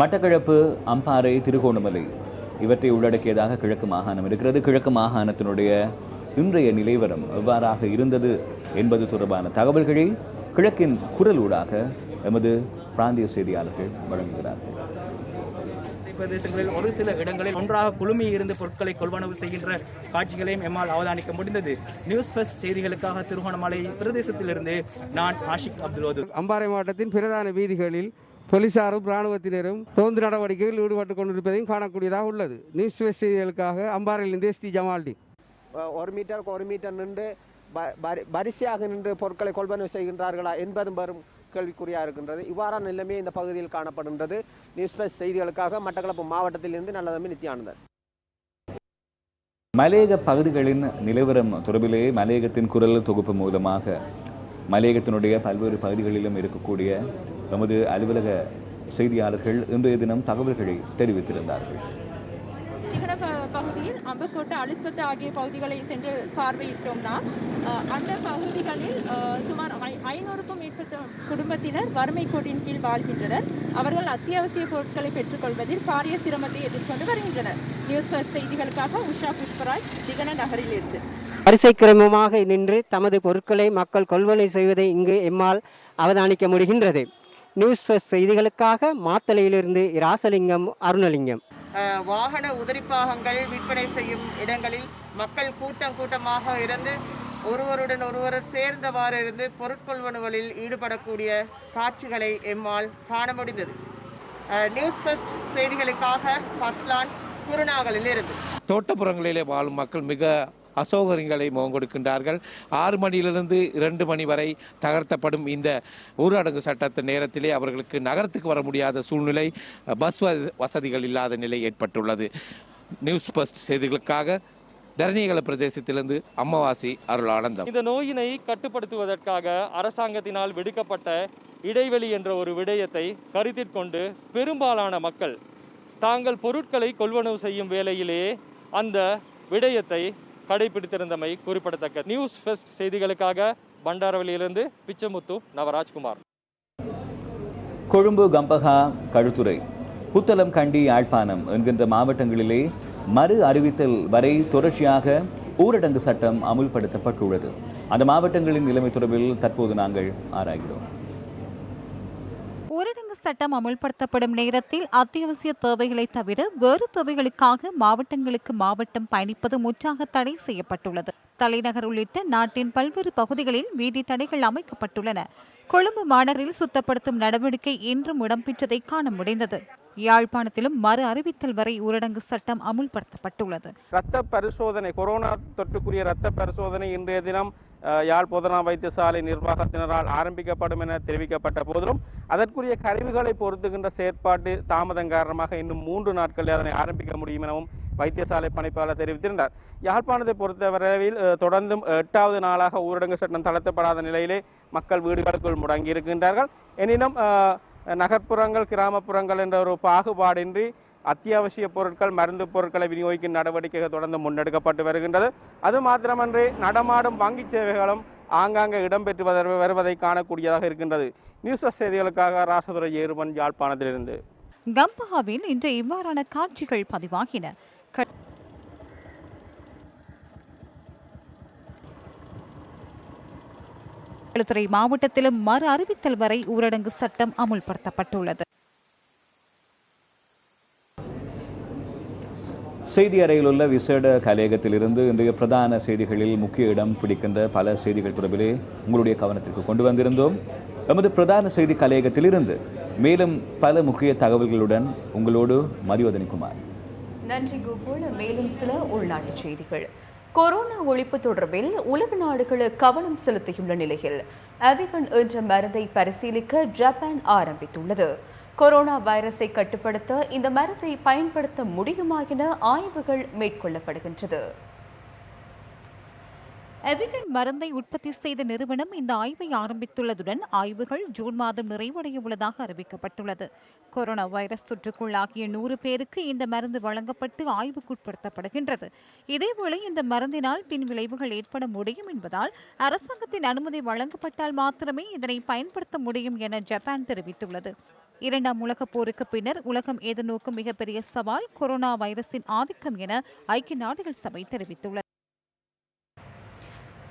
மட்டக்களப்பு, அம்பாறை, திருகோணமலை இவற்றை உள்ளடக்கியதாக கிழக்கு மாகாணம் இருக்கிறது. கிழக்கு மாகாணத்தினுடைய இன்றைய நிலைவரம் எவ்வாறாக இருந்தது என்பது தொடர்பான தகவல்களை கிழக்கின் குரலூடாக எமது பிராந்திய செய்தியாளர்கள் வழங்குகிறார்கள். பிரதேசங்களில் ஒரு சில இடங்களில் ஒன்றாக குழுமி இருந்து பொருட்களை கொள்வனவு செய்கின்ற காட்சிகளையும் எம்மால் அவதானிக்க முடிந்தது. நியூஸ் ஃபர்ஸ்ட் செய்திகளுக்காக திருகோணமலை பிரதேசத்திலிருந்து நான் ஆஷிக் அப்துல். அம்பாறை மாவட்டத்தின் பிரதான வீதிகளில் போலீசாரும் இராணுவத்தினரும் ரோந்து நடவடிக்கையில் ஈடுபட்டுக் கொண்டிருப்பதையும் காணக்கூடியதாக உள்ளது. நியூஸ் ஃபர்ஸ்ட் செய்திகளுக்காக அம்பாறையிலிருந்து எஸ்டி ஜமால்டி. 1 மீட்டருக்கு 1 மீட்டர் நின்று வரிசையாக நின்று பொருட்களை கொள்வனவு செய்கின்றார்களா என்பதும் வரும் கேள்விக்குறியாக இருக்கின்றது. இவ்வாறான நிலைமை இந்த பகுதியில் காணப்படுகின்றது. நியூஸ் பிளஸ் செய்திகளுக்காக மட்டக்களப்பு மாவட்டத்திலிருந்து நல்லதம்பி நித்யானந்தன். மலையக பகுதிகளின் நிலவரம் தொடர்பிலே மலையகத்தின் குரல் தொகுப்பு மூலமாக மலையகத்தினுடைய பல்வேறு பகுதிகளிலும் இருக்கக்கூடிய நமது அலுவலக செய்தியாளர்கள் இன்றைய தினம் தகவல்களை தெரிவித்திருந்தார்கள். பகுதியில் அம்பக்கோட்டை அழுத்தத்தை ஆகிய பகுதிகளை சென்று பார்வையிட்டோம்னா அந்த பகுதிகளில் சுமார் 500க்கும் மேற்பட்ட குடும்பத்தினர் வறுமை கோட்டின் கீழ் வாழ்கின்றனர். அவர்கள் அத்தியாவசிய பொருட்களை பெற்றுக்கொள்வதில் பாரிய சிரமத்தை எதிர்கொண்டு வருகின்றனர். நியூஸ் ஃபர்ஸ்ட் செய்திகளுக்காக உஷா புஷ்பராஜ், திகன நகரில் இருந்து. வரிசை கிரமமாக நின்று தமது பொருட்களை மக்கள் கொள்வனை செய்வதை இங்கு எம்மால் அவதானிக்க முடிகின்றது. நியூஸ் ஃபர்ஸ்ட் செய்திகளுக்காக மாத்தளையிலிருந்து இராசலிங்கம், அருணலிங்கம். வாகன உதிரிப்பாகங்கள் விற்பனை செய்யும் இடங்களில் மக்கள் கூட்டமாக இருந்து ஒருவருடன் ஒருவர் சேர்ந்தவாறு இருந்து பொருட்கொள்வனவுகளில் ஈடுபடக்கூடிய காட்சிகளை எம்மால் காண முடிந்தது. நியூஸ் ஃபர்ஸ்ட் செய்திகளுக்காக பஸ்லான், குருநாகலில் இருந்து. தோட்டப்புறங்களிலே வாழும் மக்கள் மிக அசௌகரியங்களை முகம் கொடுக்கின்றார்கள். 6 மணியிலிருந்து 2 மணி வரை தகர்த்தப்படும் இந்த ஊரடங்கு சட்டத்தின் நேரத்திலே அவர்களுக்கு நகரத்துக்கு வர முடியாத சூழ்நிலை, பஸ் வசதிகள் இல்லாத நிலை ஏற்பட்டுள்ளது. நியூஸ் ஃபர்ஸ்ட் செய்திகளுக்காக தரணிகல பிரதேசத்திலிருந்து அம்மவாசி அருளானந்தம். இந்த நோயினை கட்டுப்படுத்துவதற்காக அரசாங்கத்தினால் விடுக்கப்பட்ட இடைவெளி என்ற ஒரு விடயத்தை கருத்தில் கொண்டு பெரும்பாலான மக்கள் தாங்கள் பொருட்களை கொள்வனவு செய்யும் வேளையிலேயே அந்த விடயத்தை கடைபிடித்திருந்தமை குறிப்பிடத்தக்க. நியூஸ் ஃபர்ஸ்ட் செய்திகளுக்காக பண்டாரவளியிலிருந்து பிச்சமுத்து நவராஜ்குமார். கொழும்பு, கம்பஹா, களுத்துறை, புத்தளம், கண்டி, யாழ்ப்பாணம் என்கின்ற மாவட்டங்களிலே மறு அறிவித்தல் வரை தொடர்ச்சியாக ஊரடங்கு சட்டம் அமுல்படுத்தப்பட்டுள்ளது. அந்த மாவட்டங்களின் நிலைமை தொடர்பில் தற்போது நாங்கள் ஆராய்கிறோம். ஊரடங்கு சட்டம் அமுல்படுத்தப்படும் நேரத்தில் அத்தியாவசிய தேவைகளை தவிர வேறு தேவைகளுக்காக மாவட்டங்களுக்கு மாவட்டம் பயணிப்பது முற்றாக தடை செய்யப்பட்டுள்ளது. தலைநகர் உள்ளிட்ட நாட்டின் பல்வேறு பகுதிகளில் வீதி தடைகள் அமைக்கப்பட்டுள்ளன. கொழும்பு மாநகரில் சுத்தப்படுத்தும் நடவடிக்கை இன்றும் இடம்பெற்றதை காண முடிந்தது. யாழ்ப்பாணத்திலும் மறு அறிவித்தல் வரை ஊரடங்கு சட்டம் அமுல்படுத்தப்பட்டுள்ளது. இரத்த பரிசோதனை, கொரோனா தொற்றுக்குரிய இரத்த பரிசோதனை இன்றைய தினம் யாழ் போதனா வைத்தியசாலை நிர்வாகத்தினரால் ஆரம்பிக்கப்படும் என தெரிவிக்கப்பட்ட போதிலும் அதற்குரிய கருவிகளை பொருத்துகின்ற செயற்பாட்டு தாமதம் காரணமாக இன்னும் 3 நாட்களில் அதனை ஆரம்பிக்க முடியும் எனவும் வைத்தியசாலை பணிப்பாளர் தெரிவித்திருந்தார். யாழ்ப்பாணத்தை பொறுத்தவரையில் தொடர்ந்தும் 8வது நாளாக ஊரடங்கு சட்டம் தளர்த்தப்படாத நிலையிலே மக்கள் வீடுகளுக்குள் முடங்கி இருக்கின்றார்கள். எனினும் நகர்ப்புறங்கள், கிராமப்புறங்கள் என்ற ஒரு பாகுபாடின்றி அத்தியாவசிய பொருட்கள், மருந்து பொருட்களை விநியோகிக்கும் நடவடிக்கைகள் தொடர்ந்து முன்னெடுக்கப்பட்டு வருகின்றது. அது மாத்திரமன்றி நடமாடும் வங்கி சேவைகளும் ஆங்காங்கே இடம்பெற்று வருவதை காணக்கூடியதாக இருக்கின்றது. நியூஸ் செய்திகளுக்காக ராசதுரை ஏறுவன், யாழ்ப்பாணத்திலிருந்து. கம்பஹாவில் இன்று இவ்வாறான காட்சிகள் பதிவாகின. களுத்துறை மாவட்டத்திலும் மறு அறிவித்தல் வரை ஊரடங்கு சட்டம் அமுல்படுத்தப்பட்டுள்ளது. செய்தி அறையில் உள்ள விசேட கலையகத்திலிருந்து இன்றைய பிரதான செய்திகளில் முக்கிய இடம் பிடிக்கின்ற பல செய்திகள் தொடர்பிலே உங்களுடைய கவனத்திற்கு கொண்டு வந்திருந்தோம். நமது பிரதான செய்தி கலையகத்திலிருந்து மேலும் பல முக்கிய தகவல்களுடன் உங்களோடு மதிவதனிக்குமார். நன்றி கோகுல். மேலும் சில உள்நாட்டு செய்திகள். கொரோனா ஒழிப்பு தொடர்பில் உலக நாடுகள் கவனம் செலுத்தியுள்ள நிலையில் அவிகன் என்ற மருந்தை பரிசீலிக்க ஜப்பான் ஆரம்பித்துள்ளது. கொரோனா வைரஸை கட்டுப்படுத்த இந்த மருந்தை பயன்படுத்த முடியுமா என ஆய்வுகள் மேற்கொள்ளப்படுகின்றது. அவிகன் மருந்தை உற்பத்தி செய்த நிறுவனம் இந்த ஆய்வை ஆரம்பித்துள்ளதுடன் ஆய்வுகள் ஜூன் மாதம் நிறைவடைய உள்ளதாக அறிவிக்கப்பட்டுள்ளது. கொரோனா வைரஸ் தொற்றுக்குள்ளாகிய 100 பேருக்கு இந்த மருந்து வழங்கப்பட்டு ஆய்வுக்குட்படுத்தப்படுகின்றது. இதேவேளை இந்த மருந்தினால் பின் விளைவுகள் ஏற்பட முடியும் என்பதால் அரசாங்கத்தின் அனுமதி வழங்கப்பட்டால் மாத்திரமே இதனை பயன்படுத்த முடியும் என ஜப்பான் தெரிவித்துள்ளது. 2ஆம் உலகப் போருக்கு பின்னர் உலகம் எதிர்நோக்கும் மிகப்பெரிய சவால் கொரோனா வைரஸின் ஆதிக்கம் என ஐக்கிய நாடுகள் சபை தெரிவித்துள்ளது.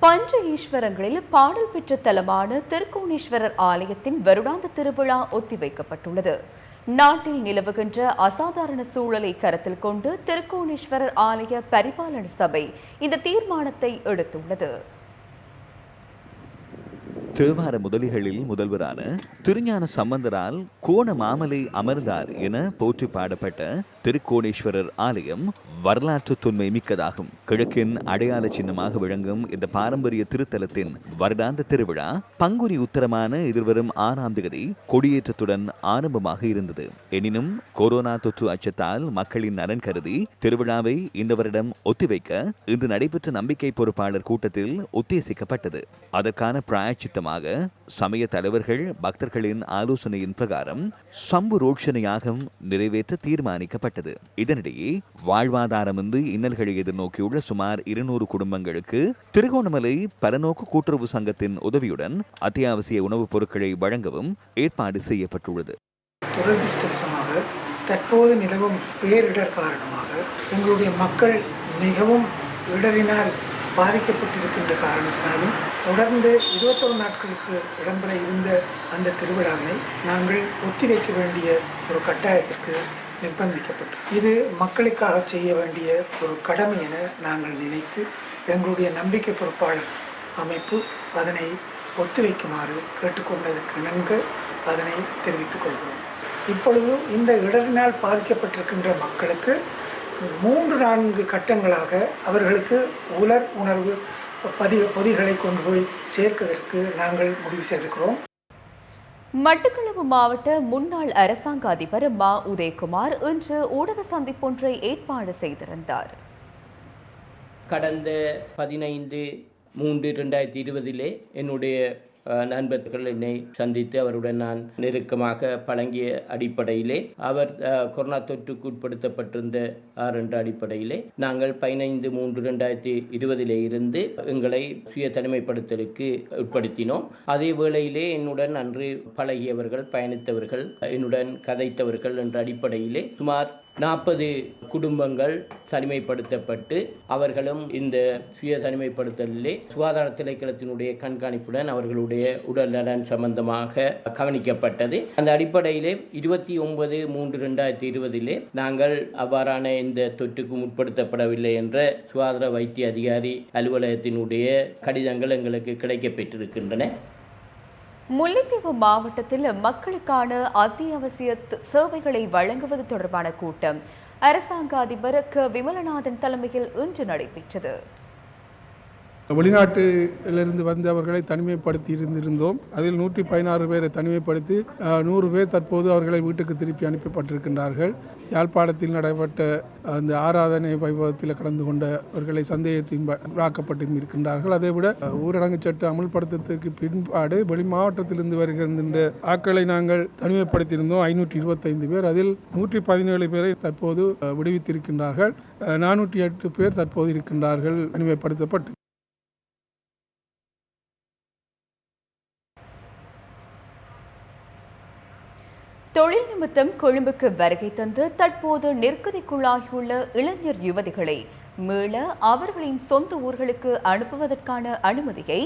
பஞ்ச ஈஸ்வரங்களில் பாடல் பெற்ற தலமான திருக்கோணேஸ்வரர் ஆலயத்தின் வருடாந்த திருவிழா ஒத்திவைக்கப்பட்டுள்ளது. நாட்டில் நிலவுகின்ற அசாதாரண சூழலை கருத்தில் கொண்டு திருக்கோணேஸ்வரர் ஆலய பரிபாலன சபை இந்த தீர்மானத்தை எடுத்துள்ளது. தேவார முதலிகளில் முதல்வரான திருஞான சம்பந்தரால் கோண மாமலை அமர்ந்தார் என போற்றி பாடப்பட்ட திருக்கோணேஸ்வரர் ஆலயம் வரலாற்று தொன்மை மிக்கதாகும். கிழக்கின் அடையாள சின்னமாக விளங்கும் இந்த பாரம்பரிய திருத்தலத்தின் வருடாந்த திருவிழா பங்குனி உத்தரமான எதிர்வரும் 6ஆம் தேதி கொடியேற்றத்துடன் ஆரம்பமாக இருந்தது. எனினும் கொரோனா தொற்று அச்சத்தால் மக்களின் நலன் கருதி திருவிழாவை இந்த வருடம் ஒத்திவைக்க இன்று நடைபெற்ற நம்பிக்கை பொறுப்பாளர் கூட்டத்தில் உத்தேசிக்கப்பட்டது. அதற்கான பிராயச்சித்தமாக சமய தலைவர்கள் பக்தர்களின் ஆலோசனையின் பிரகாரம் சம்பு ரோட்சண யாகம் நிறைவேற்ற தீர்மானிக்கப்பட்டது. இதனிடையே வாழ்வாதாரமின்றி இன்னல்களை எதிர்நோக்கியுள்ள சுமார் 200 குடும்பங்களுக்கு திருகோணமலை பலநோக்கு கூட்டுறவு சங்கத்தின் உதவியுடன் அத்தியாவசிய உணவுப் பொருட்களை வழங்கவும் ஏற்பாடு செய்யப்பட்டுள்ளது. துரதிர்ஷ்டவசமாக தற்போது நிலவும் பேரிடர் காரணமாக எங்களுடைய மக்கள் மிகவும் இடரினால் பாதிக்கப்பட்டிருக்கின்ற காரணத்தினாலும் தொடர்ந்து 21 நாட்களுக்கு இடம்பெற இருந்த அந்த திருவிழாவினை நாங்கள் ஒத்திவைக்க வேண்டிய ஒரு கட்டாயத்திற்கு நிர்பந்திக்கப்பட்டோம். இது மக்களுக்காக செய்ய வேண்டிய ஒரு கடமை என நாங்கள் நினைத்து எங்களுடைய நம்பிக்கை பொறுப்பாளர் அமைப்பு அதனை ஒத்திவைக்குமாறு கேட்டுக்கொண்டதற்கு இணங்க அதனை தெரிவித்துக் கொள்கிறோம். இப்பொழுது இந்த இடரினால் பாதிக்கப்பட்டிருக்கின்ற மக்களுக்கு 3-4 கட்டங்களாக அவர்களுக்கு உலர் உணர்வு பொதிகளை கொண்டு போய் சேர்ப்பதற்கு நாங்கள் முடிவு செய்திருக்கிறோம். மட்டக்களப்பு மாவட்ட முன்னாள் அரசாங்க அதிபர் மா உதயகுமார் இன்று ஊடக சந்திப்பொன்றை ஏற்பாடு செய்திருந்தார். கடந்த 15/3/2020 என்னுடைய நண்பர்கள் என்னை சந்தித்து அவருடன் நான் நெருக்கமாக பழங்கிய அடிப்படையிலே அவர் கொரோனா தொற்றுக்கு உட்படுத்தப்பட்டிருந்த என்ற அடிப்படையிலே நாங்கள் 15/3/2020 இருந்து எங்களை சுய தனிமைப்படுத்தலுக்கு உட்படுத்தினோம். அதே வேளையிலே என்னுடன் அன்று பழகியவர்கள், பயணித்தவர்கள், என்னுடன் கதைத்தவர்கள் என்ற அடிப்படையிலே சுமார் 40 குடும்பங்கள் தனிமைப்படுத்தப்பட்டு அவர்களும் இந்த சுய தனிமைப்படுத்தலிலே சுகாதார திணைக்களத்தினுடைய கண்காணிப்புடன் அவர்களுடைய உடல் நலன் சம்பந்தமாக கவனிக்கப்பட்டது. அந்த அடிப்படையிலே 29/3/2020 நாங்கள் அவ்வாறான இந்த தொற்றுக்கு உட்படுத்தப்படவில்லை என்ற சுகாதார வைத்திய அதிகாரி அலுவலகத்தினுடைய கடிதங்கள் எங்களுக்கு கிடைக்கப்பெற்றிருக்கின்றன. முல்லைத்தீவு மாவட்டத்தில் மக்களுக்கான அத்தியாவசிய சேவைகளை வழங்குவது தொடர்பான கூட்டம் அரசாங்க அதிபர் க விமலநாதன் தலைமையில் இன்று நடைபெற்றது. வெளிநாட்டிலிருந்து வந்து அவர்களை தனிமைப்படுத்தி இருந்திருந்தோம். அதில் 116 பேரை தனிமைப்படுத்தி 100 பேர் தற்போது அவர்களை வீட்டுக்கு திருப்பி அனுப்பப்பட்டிருக்கின்றார்கள். யாழ்ப்பாணத்தில் நடைபெற்ற அந்த ஆராதனை வைபவத்தில் கலந்து கொண்டவர்களை சந்தேகத்தின் ஆக்கப்பட்டு இருக்கின்றார்கள். அதைவிட ஊரடங்கு சட்டம் அமுல்படுத்தத்துக்கு பின்பாடு வெளி மாவட்டத்திலிருந்து வருகின்ற ஆட்களை நாங்கள் தனிமைப்படுத்தியிருந்தோம் 525 பேர். அதில் 117 பேரை தற்போது விடுவித்திருக்கின்றார்கள். 408 பேர் தற்போது இருக்கின்றார்கள் தனிமைப்படுத்தப்பட்டு. தொழில் நிமித்தம் கொழும்புக்கு வருகை தந்து தற்போது நெருக்கடிக்குள்ளாகியுள்ள இளைஞர் யுவதிகளை மீள அவர்களின் சொந்த ஊர்களுக்கு அனுப்புவதற்கான அனுமதியை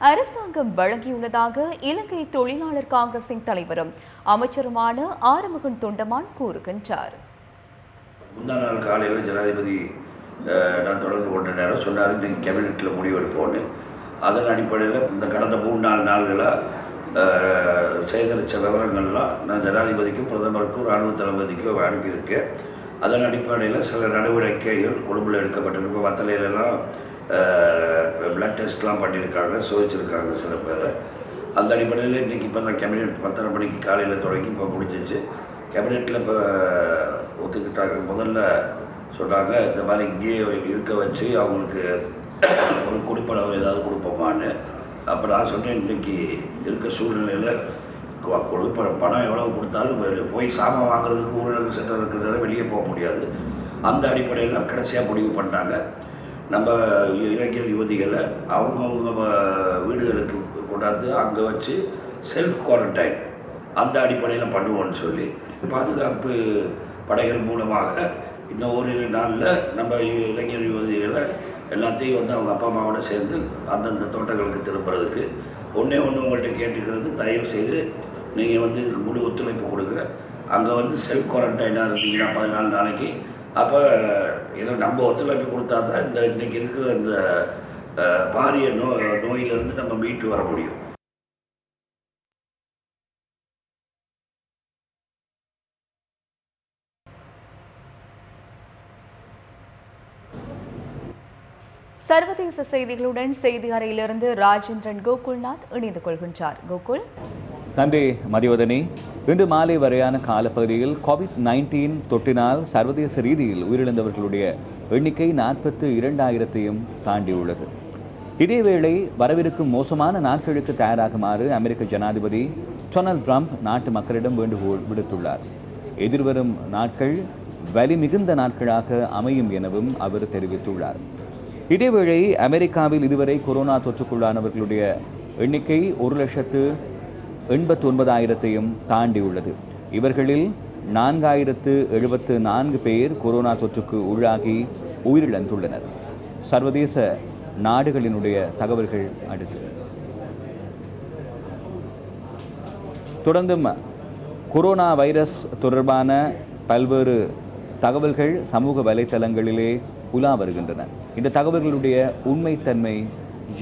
அரசாங்கம் வழங்கியுள்ளதாக இலங்கை தொழிலாளர் காங்கிரசின் தலைவரும் அமைச்சருமான ஆறுமுகன் தொண்டமான் கூறுகின்றார். முந்தா நாள் காலையில் ஜனாதிபதி நான் தொடர்பு கொண்ட நேரம் சொன்னார், இன்றைக்கு கேபினெட்டில் முடிவெடுப்போன்னு. அதன் அடிப்படையில் இந்த கடந்த 3-4 நாள்களாக சேகரித்த விவரங்கள்லாம் நான் ஜனாதிபதிக்கும் பிரதமருக்கும் இராணுவ தளபதிக்கும் அனுப்பியிருக்கேன். அதன் அடிப்படையில் சில நடவடிக்கைகள் கொழும்பில் எடுக்கப்பட்டிருக்கு. இப்போ வத்தலையிலலாம் பிளட் டெஸ்ட்லாம் பண்ணியிருக்காங்க, சோதிச்சிருக்காங்க சில பேர். அந்த அடிப்படையில் இன்றைக்கி இப்போ தான் கேபினெட் 10:30 மணிக்கு காலையில் தொடங்கி இப்போ முடிஞ்சிச்சு. கேபினெட்டில் இப்போ ஒத்துக்கிட்டாங்க. முதல்ல சொன்னாங்க இந்த மாதிரி இங்கேயே இருக்க வச்சு அவங்களுக்கு ஒரு கொடுப்பனவு ஏதாவது கொடுப்போமான்னு. அப்போ நான் சொன்னேன், இன்றைக்கி இருக்க சூழ்நிலையில் பணம் எவ்வளவு கொடுத்தாலும் போய் சாமான் வாங்குறதுக்கு ஊரடங்கு சட்டம் இருக்கிறதால வெளியே போக முடியாது. அந்த அடிப்படையில் கடைசியாக முடிவு பண்ணாங்க, நம்ம இளைஞர் யுவதிகளை அவங்கவுங்க வீடுகளுக்கு கொண்டாந்து அங்கே வச்சு செல்ஃப் குவாரண்டைன் அந்த அடிப்படையில் பண்ணுவோன்னு சொல்லி பாதுகாப்பு படைகள் மூலமாக இன்னும் ஒரு நாளில் நம்ம இளைஞர் யுவதிகளை எல்லாத்தையும் வந்து அவங்க அப்பா அம்மாவோட சேர்ந்து அந்தந்த தோட்டங்களுக்கு திரும்புறதுக்கு ஒன்றே ஒன்று உங்கள்கிட்ட கேட்டுக்கிறது, தயவு செய்து நீங்கள் வந்து இதுக்கு முழு ஒத்துழைப்பு கொடுங்க. அங்கே வந்து செல்ஃப் குவாரண்டைனாக இருந்தீங்கன்னா 14 நாளைக்கு. அப்போ ஏன்னா நம்ம ஒத்துழைப்பு கொடுத்தா தான் இந்த இன்றைக்கி இருக்கிற இந்த பாரிய நோயிலிருந்து நம்ம மீட்டு வர முடியும். சர்வதேச செய்திகளுடன் செய்தி அறையிலிருந்து ராஜேந்திரன் கோகுல்நாத் இணைந்து கொள்கின்றார். கோகுல். நன்றி மதிவதனி. இன்று மாலை வரையான காலப்பகுதியில் கோவிட்-19 தொற்றினால் சர்வதேச ரீதியில் உயிரிழந்தவர்களுடைய எண்ணிக்கை 42,000 தாண்டியுள்ளது. இதேவேளை வரவிருக்கும் மோசமான நாட்களுக்கு தயாராகுமாறு அமெரிக்க ஜனாதிபதி டொனால்ட் ட்ரம்ப் நாட்டு மக்களிடம் வேண்டுகோள் விடுத்துள்ளார். எதிர்வரும் நாட்கள் வலி மிகுந்த நாட்களாக அமையும் எனவும் அவர் தெரிவித்துள்ளார். இதேவேளை அமெரிக்காவில் இதுவரை கொரோனா தொற்றுக்குள்ளானவர்களுடைய எண்ணிக்கை 1,89,000 தாண்டியுள்ளது. இவர்களில் 4,074 பேர் கொரோனா தொற்றுக்கு உள்ளாகி உயிரிழந்துள்ளனர். சர்வதேச நாடுகளினுடைய தகவல்கள் அடுத்து. தொடர்ந்தும் கொரோனா வைரஸ் தொடர்பான பல்வேறு தகவல்கள் சமூக வலைத்தளங்களிலே உலா வருகின்றன. இந்த தகவல்களுடைய உண்மைத்தன்மை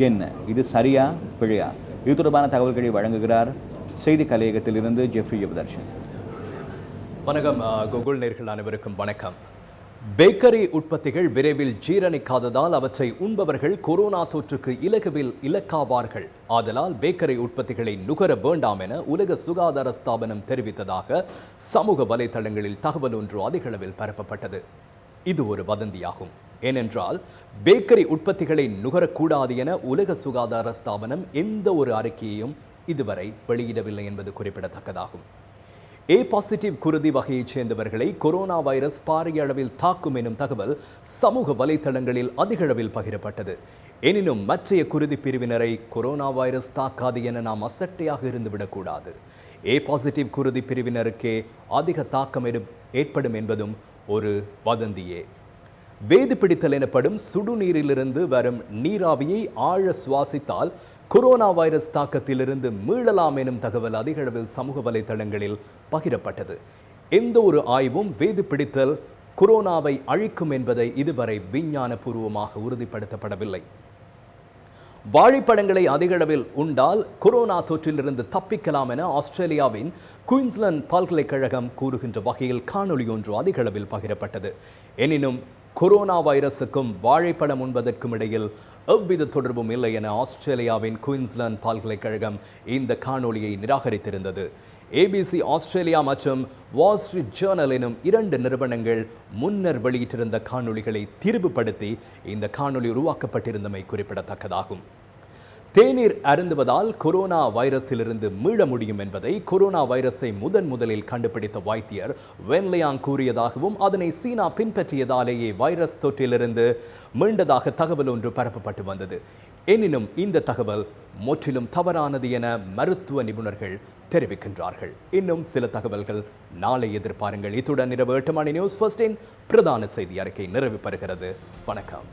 என்ன? இது சரியா பிழையா? இது தொடர்பான தகவல்களை வழங்குகிறார் செய்தி கலையகத்திலிருந்து ஜெஃப்ரி யுவதர்ஷன். வணக்கம் கூகுள் நேயர்கள் அனைவருக்கும் வணக்கம். பேக்கரி உற்பத்திகள் விரைவில் ஜீரணிக்காததால் அவற்றை உண்பவர்கள் கொரோனா தொற்றுக்கு இலகுவில் இலக்காவார்கள். ஆதலால் பேக்கரி உற்பத்திகளை நுகர வேண்டாம் என உலக சுகாதார ஸ்தாபனம் தெரிவித்ததாக சமூக வலைதளங்களில் தகவல் ஒன்று அதிகளவில் பரப்பப்பட்டது. இது ஒரு வதந்தியாகும். ஏனென்றால் பேக்கரி உற்பத்திகளை நுகரக்கூடாது என உலக சுகாதார ஸ்தாபனம் எந்த ஒரு அறிக்கையையும் இதுவரை வெளியிடவில்லை என்பது குறிப்பிடத்தக்கதாகும். ஏ பாசிட்டிவ் குருதி வகையைச் சேர்ந்தவர்களை கொரோனா வைரஸ் பாரிய அளவில் தாக்கும் எனும் தகவல் சமூக வலைத்தளங்களில் அதிக அளவில் பகிரப்பட்டது. எனினும் மற்றைய குருதி பிரிவினரை கொரோனா வைரஸ் தாக்காது என நாம் அசட்டையாக இருந்துவிடக்கூடாது. ஏ பாசிட்டிவ் குருதி பிரிவினருக்கே அதிக தாக்கம் ஏற்படும் என்பதும் ஒரு வதந்தியே. வேது பிடித்தல் எனப்படும் சுடுநீரிலிருந்து வரும் நீராவியை ஆழ சுவாசித்தால் கொரோனா வைரஸ் தாக்கத்திலிருந்து மீளலாம் எனும் தகவல் அதிக அளவில் சமூக வலைதளங்களில் பகிரப்பட்டது. எந்த ஒரு ஆய்வும் வேது பிடித்தல் கொரோனாவை அழிக்கும் என்பதை இதுவரை விஞ்ஞானபூர்வமாக உறுதிப்படுத்தப்படவில்லை. வாழைப்பழங்களை அதிக அளவில் உண்டால் கொரோனா தொற்றிலிருந்து தப்பிக்கலாம் என ஆஸ்திரேலியாவின் குயின்ஸ்லாந்து பல்கலைக்கழகம் கூறுகின்ற வகையில் காணொலி ஒன்று அதிக அளவில் பகிரப்பட்டது. எனினும் கொரோனா வைரஸுக்கும் வாழைப்பழம் உண்பதற்கும் இடையில் எவ்வித தொடர்பும் இல்லை என ஆஸ்திரேலியாவின் குயின்ஸ்லாந்து பல்கலைக்கழகம் இந்த காணொலியை நிராகரித்திருந்தது. ஏபிசி ஆஸ்திரேலியா மற்றும் வால் ஸ்ட்ரீட் ஜேர்னல் எனும் 2 நிறுவனங்கள் முன்னர் வெளியிட்டிருந்த காணொலிகளை திரிவுபடுத்தி இந்த காணொலி உருவாக்கப்பட்டிருந்தமை குறிப்பிடத்தக்கதாகும். தேநீர் அருந்துவதால் கொரோனா வைரஸிலிருந்து மீள முடியும் என்பதை கொரோனா வைரஸை முதலில் கண்டுபிடித்த வைத்தியர் வென்லியாங் கூறியதாகவும் அதனை சீனா பின்பற்றியதாலேயே வைரஸ் தொற்றிலிருந்து மீண்டதாக தகவல் ஒன்று பரப்பப்பட்டு வந்தது. எனினும் இந்த தகவல் முற்றிலும் தவறானது என மருத்துவ நிபுணர்கள் தெரிவிக்கின்றார்கள். இன்னும் சில தகவல்கள் நாளை எதிர்பாருங்கள். இத்துடன் இரவு 8 மணி நியூஸ் ஃபர்ஸ்டின் பிரதான செய்தி அறிக்கை நிறைவு பெறுகிறது. வணக்கம்.